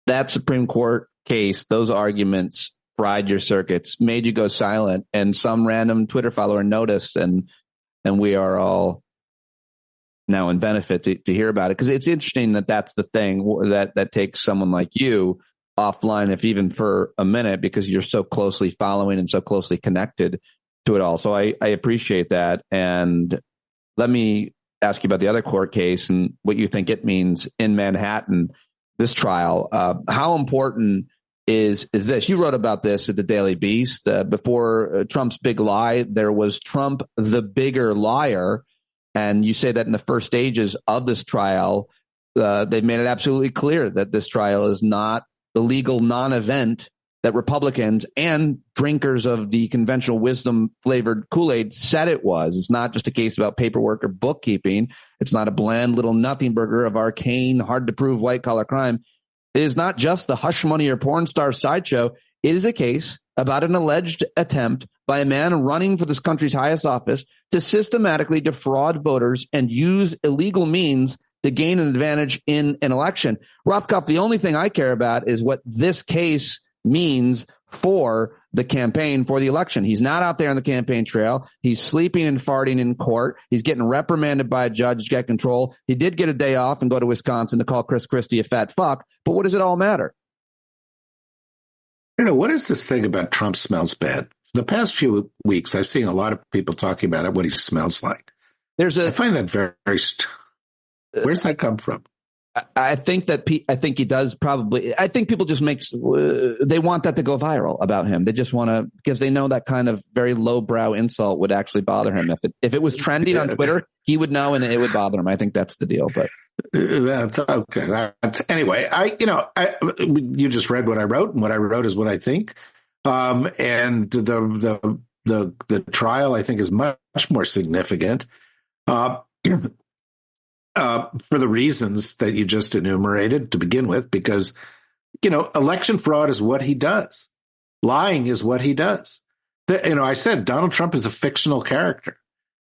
That Supreme Court case, those arguments fried your circuits, made you go silent, and some random Twitter follower noticed, and we are all now in benefit to hear about it. Because it's interesting that that's the thing that takes someone like you offline, if even for a minute, because you're so closely following and so closely connected to it all. So I appreciate that. And let me ask you about the other court case and what you think it means in Manhattan, this trial. How important is this? You wrote about this at the Daily Beast. Before Trump's big lie, there was Trump, the bigger liar. And you say that in the first stages of this trial, they've made it absolutely clear that this trial is not the legal non-event that Republicans and drinkers of the conventional wisdom flavored Kool-Aid said it was. It's not just a case about paperwork or bookkeeping. It's not a bland little nothing burger of arcane, hard to prove white collar crime. It is not just the hush money or porn star sideshow. It is a case about an alleged attempt by a man running for this country's highest office to systematically defraud voters and use illegal means to gain an advantage in an election. Rothkopf, the only thing I care about is what this case means for the campaign, for the election. He's not out there on the campaign trail. He's sleeping and farting in court. He's getting reprimanded by a judge to get control. He did get a day off and go to Wisconsin to call Chris Christie a fat fuck. But what does it all matter? What is this thing about Trump smells bad? The past few weeks, I've seen a lot of people talking about it, what he smells like. I find that very where's that come from? I think he does probably. I think people just they want that to go viral about him. They just want to, because they know that kind of very lowbrow insult would actually bother him. If it was trending on Twitter, he would know and it would bother him. I think that's the deal. But that's okay. Anyway, you just read what I wrote, and what I wrote is what I think. And the trial, I think, is much more significant. For the reasons that you just enumerated to begin with, because, election fraud is what he does. Lying is what he does. I said Donald Trump is a fictional character.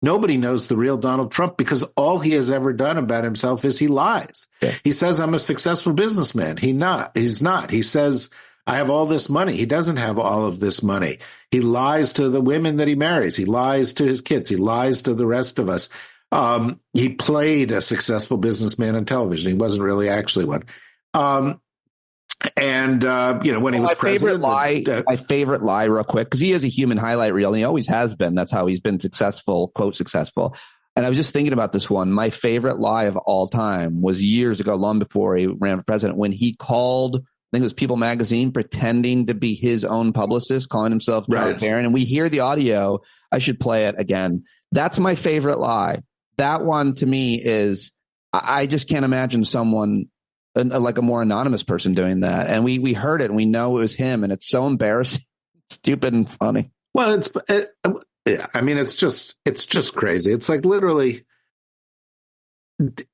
Nobody knows the real Donald Trump because all he has ever done about himself is he lies. Yeah. He says, I'm a successful businessman. He's not. He says, I have all this money. He doesn't have all of this money. He lies to the women that he marries. He lies to his kids. He lies to the rest of us. He played a successful businessman on television. He wasn't really actually one. When he was president, my favorite lie real quick, because he is a human highlight reel and he always has been. That's how he's been successful, quote, successful. And I was just thinking about this one. My favorite lie of all time was years ago, long before he ran for president, when he called, I think it was People magazine, pretending to be his own publicist, calling himself John Barron. And we hear the audio. I should play it again. That's my favorite lie. That one to me is, I just can't imagine someone like a more anonymous person doing that. And we heard it and we know it was him, and it's so embarrassing, stupid and funny. Well, it's just crazy. It's like literally,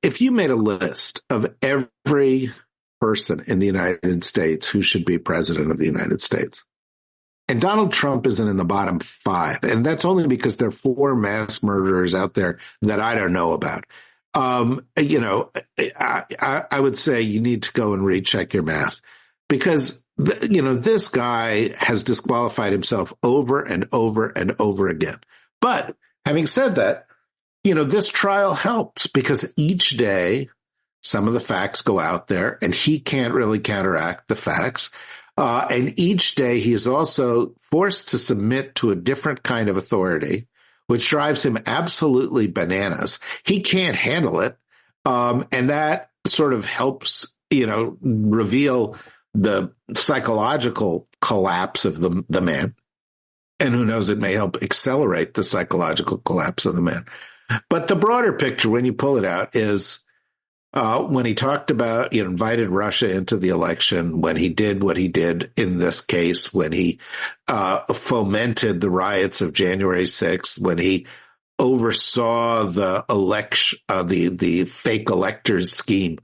if you made a list of every person in the United States who should be president of the United States, and Donald Trump isn't in the bottom 5, and that's only because there are 4 mass murderers out there that I don't know about. I would say you need to go and recheck your math, because, this guy has disqualified himself over and over and over again. But having said that, this trial helps because each day some of the facts go out there and he can't really counteract the facts. And each day he is also forced to submit to a different kind of authority, which drives him absolutely bananas. He can't handle it. And that sort of helps, reveal the psychological collapse of the man. And who knows, it may help accelerate the psychological collapse of the man. But the broader picture, when you pull it out, is when he talked about, invited Russia into the election, when he did what he did in this case, when he fomented the riots of January 6th, when he oversaw the election, the fake electors scheme,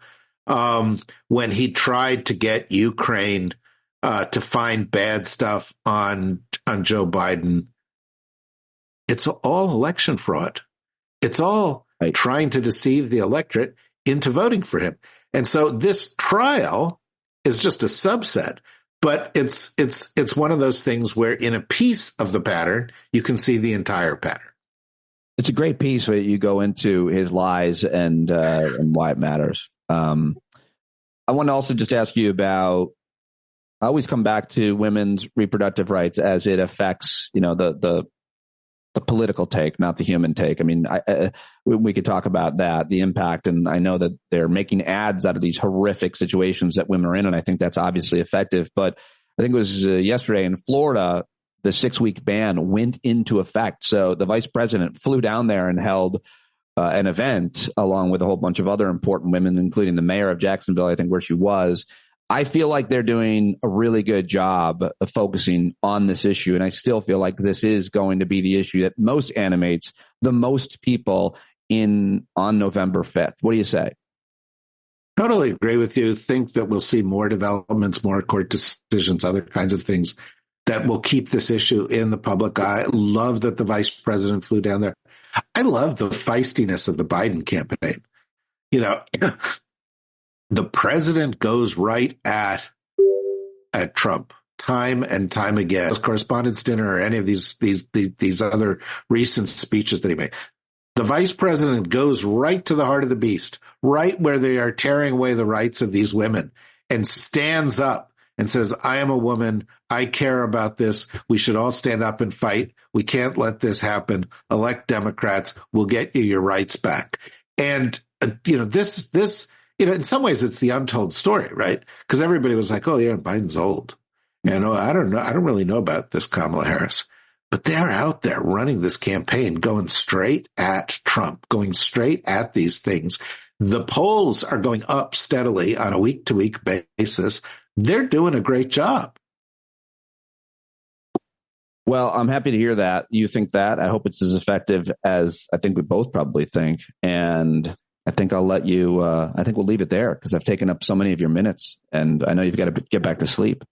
when he tried to get Ukraine to find bad stuff on Joe Biden. It's all election fraud. It's all trying to deceive the electorate into voting for him. And so this trial is just a subset, but it's one of those things where in a piece of the pattern, you can see the entire pattern. It's a great piece where you go into his lies and why it matters. I want to also just ask you about, I always come back to women's reproductive rights as it affects, the political take, not the human take. I mean, we could talk about that, the impact. And I know that they're making ads out of these horrific situations that women are in. And I think that's obviously effective. But I think it was yesterday in Florida, the 6-week ban went into effect. So the vice president flew down there and held an event along with a whole bunch of other important women, including the mayor of Jacksonville, I think, where she was. I feel like they're doing a really good job of focusing on this issue. And I still feel like this is going to be the issue that most animates the most people on November 5th. What do you say? Totally agree with you. Think that we'll see more developments, more court decisions, other kinds of things that will keep this issue in the public eye. Love that the vice president flew down there. I love the feistiness of the Biden campaign. The president goes right at Trump time and time again. Correspondents' dinner or any of these other recent speeches that he made. The vice president goes right to the heart of the beast, right where they are tearing away the rights of these women, and stands up and says, I am a woman. I care about this. We should all stand up and fight. We can't let this happen. Elect Democrats. We'll get you your rights back. And, this, in some ways it's the untold story, right? Because everybody was like, oh yeah, Biden's old. I don't know. I don't really know about this Kamala Harris. But they're out there running this campaign, going straight at Trump, going straight at these things. The polls are going up steadily on a week-to-week basis. They're doing a great job. Well, I'm happy to hear that. You think that. I hope it's as effective as I think we both probably think. And I think I'll let you, I think we'll leave it there because I've taken up so many of your minutes and I know you've got to get back to sleep.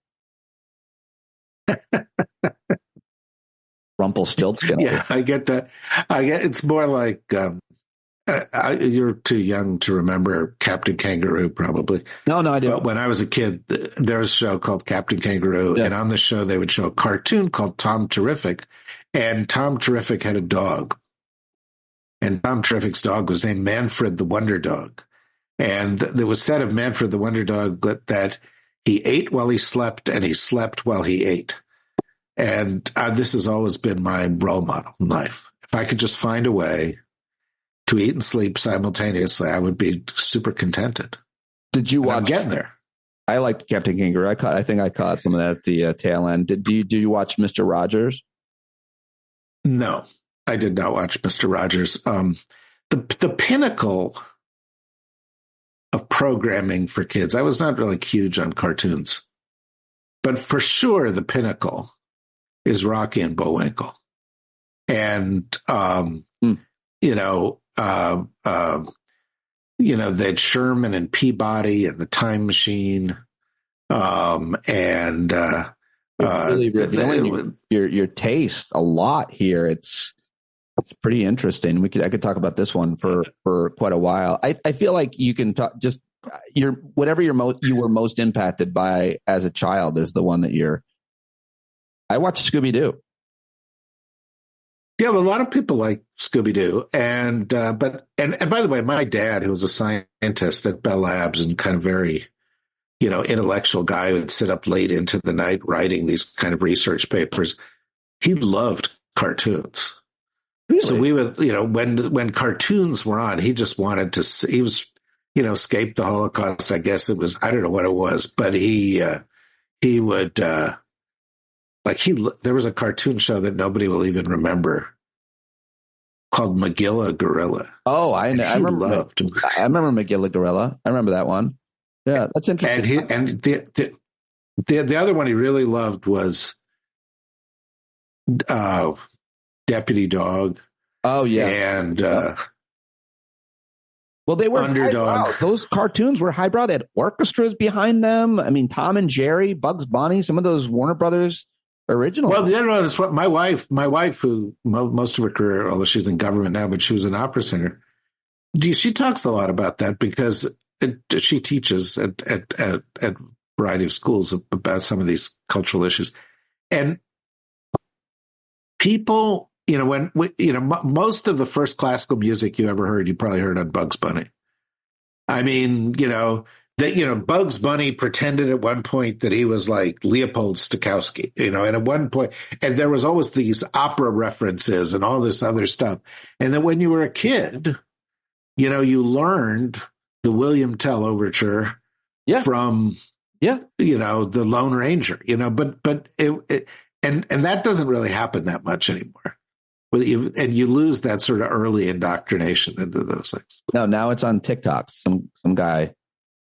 Rumpelstiltskin. Yeah, I get that. It's more like you're too young to remember Captain Kangaroo, probably. No, I didn't. But when I was a kid, there was a show called Captain Kangaroo, and on the show they would show a cartoon called Tom Terrific, and Tom Terrific had a dog, and Tom Terrific's dog was named Manfred the Wonder Dog, and there was said of Manfred the Wonder Dog that he ate while he slept, and he slept while he ate. And this has always been my role model in life. If I could just find a way to eat and sleep simultaneously, I would be super contented. Did you watch? I'm getting there. I liked Captain Kangaroo. I think I caught some of that at the tail end. Did you watch Mr. Rogers? No, I did not watch Mr. Rogers. The pinnacle of programming for kids. I was not really huge on cartoons, but for sure the pinnacle is Rocky and Bullwinkle. And, they had Sherman and Peabody and the Time Machine. Really revealing your taste a lot here. It's pretty interesting. I could talk about this one for quite a while. I feel like you can talk just whatever you were most impacted by as a child is the one that I watched Scooby-Doo. Yeah, well, a lot of people like Scooby-Doo, and by the way, my dad, who was a scientist at Bell Labs and kind of very, intellectual guy, would sit up late into the night writing these kind of research papers. He loved cartoons. Really? So we would, when cartoons were on, he just wanted to. He was, escape the Holocaust. I guess it was. I don't know what it was, but he would. There was a cartoon show that nobody will even remember called Magilla Gorilla. Oh, I remember. I remember Magilla Gorilla. I remember that one. Yeah, that's interesting. And the other one he really loved was Deputy Dog. Oh yeah, and well, they were Underdog. Highbrow. Those cartoons were highbrow. They had orchestras behind them. I mean, Tom and Jerry, Bugs Bunny, some of those Warner Brothers original. Well, that's what my wife, who most of her career, although she's in government now, but she was an opera singer. She talks a lot about that because she teaches at a variety of schools about some of these cultural issues. And people, most of the first classical music you ever heard, you probably heard on Bugs Bunny. I mean, Bugs Bunny pretended at one point that he was like Leopold Stokowski, and at one point, and there was always these opera references and all this other stuff. And then when you were a kid, you learned the William Tell overture from, the Lone Ranger, but and that doesn't really happen that much anymore. And you lose that sort of early indoctrination into those things. No, now it's on TikTok. Some guy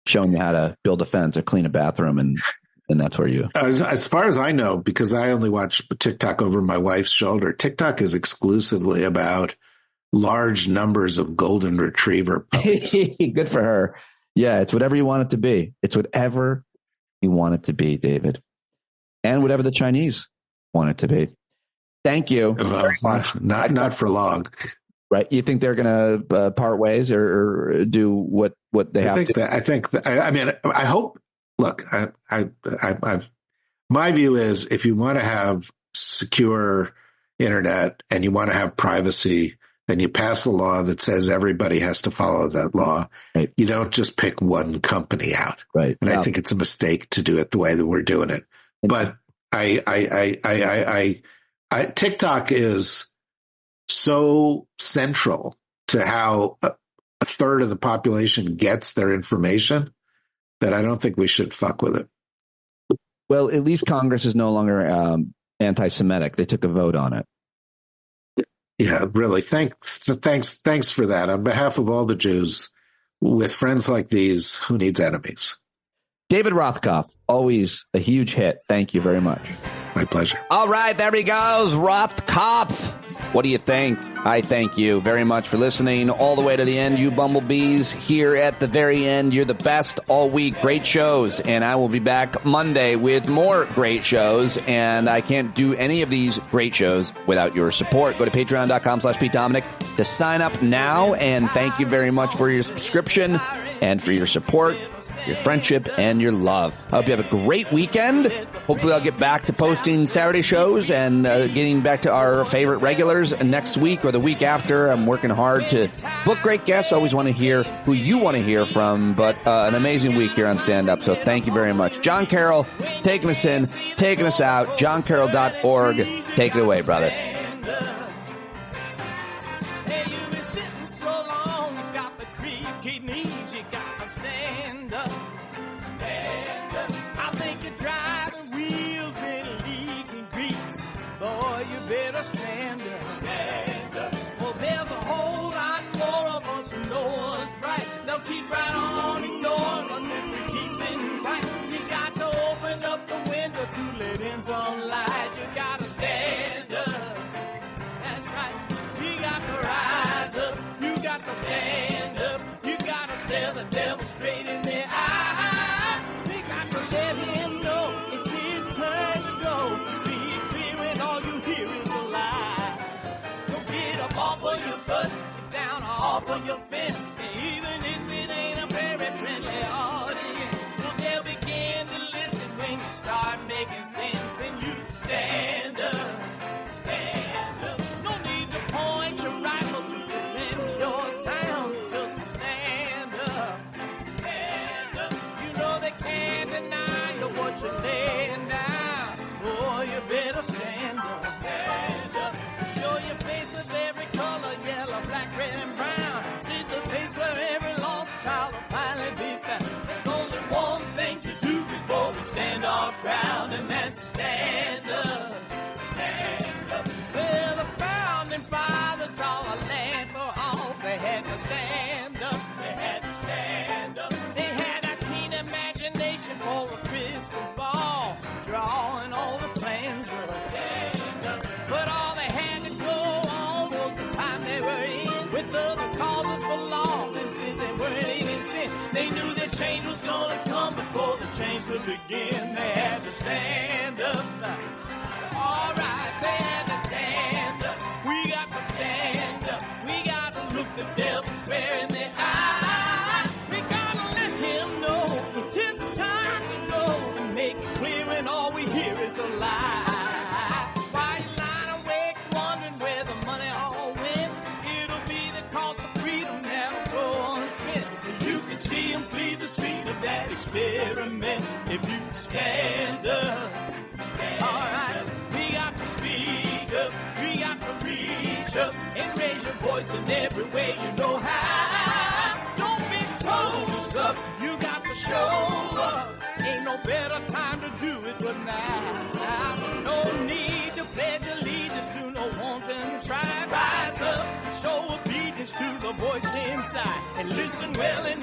showing you how to build a fence or clean a bathroom, and that's where you. As far as I know, because I only watch TikTok over my wife's shoulder, TikTok is exclusively about large numbers of golden retriever puppies. Good for her. Yeah, it's whatever you want it to be. It's whatever you want it to be, David, and whatever the Chinese want it to be. Thank you. Not for long. Right? You think they're going to part ways or do what they have to? I hope. Look, my view is if you want to have secure internet and you want to have privacy, then you pass a law that says everybody has to follow that law. Right. You don't just pick one company out. Right. And I think it's a mistake to do it the way that we're doing it. But TikTok is so central to how a third of the population gets their information that I don't think we should fuck with it. Well, at least Congress is no longer anti-Semitic. They took a vote on it. Yeah, really. Thanks for that. On behalf of all the Jews, with friends like these, who needs enemies? David Rothkopf, always a huge hit. Thank you very much. My pleasure. All right, there he goes, Rothkopf. What do you think? I thank you very much for listening all the way to the end, you bumblebees. Here at the very end, you're the best all week. Great shows. And I will be back Monday with more great shows. And I can't do any of these great shows without your support. Go to patreon.com/PeteDominic to sign up now. And thank you very much for your subscription and for your support, your friendship, and your love. I hope you have a great weekend. Hopefully I'll get back to posting Saturday shows and getting back to our favorite regulars next week or the week after. I'm working hard to book great guests. I always want to hear who you want to hear from, but an amazing week here on Stand Up, so thank you very much. John Carroll taking us in, taking us out, johncarroll.org. Take it away, brother. Keep right on ignoring us if we keep sitting tight. You got to open up the window to let in some light. You got to stand up. That's right. You got to rise up. You got to stand up. You got to stare the devil straight in the eye. We got to let him know it's his turn to go. See it clear when all you hear is a lie. Don't get up off of your butt. Get down off of your fence. Even if it ain't a very friendly audience, well, they'll begin to listen when you start making sense and you stand up, stand up. No need to point your rifle to defend your town, just stand up, stand up. You know they can't deny you what you're laying down. Boy, you better stand up, stand up. Show your face of every color, yellow, black, red, and brown. She's the place where every lost child will finally be found. There's only one thing to do before we stand our ground, and that's stand up, stand up. Well, the founding fathers saw a land for all. They had to stand up, they had to stand up. They had a keen imagination for a crystal ball, drawing all the plans of stand up. But all they had to go on was the time they were in, with other causes for laws, and since they weren't even sin, they knew that change was gonna come before the change could begin. They had to stand up. All right, they had to stand up. We got to stand up. We got to look the devil square in the eye. We gotta let him know it's his time to go and make it clear when all we hear is a lie. Why you lying awake wondering where the money all went? It'll be the cost of freedom that'll go unspent. You can see him flee the scene of that experiment if you stand up. All right, we got to speak up. We got to reach up and raise your voice in every way you know how. Don't be toes up. You got to show up. Ain't no better time to do it but now. No need to pledge allegiance to no wanton tribe. Rise up, show obedience to the voice inside, and listen well and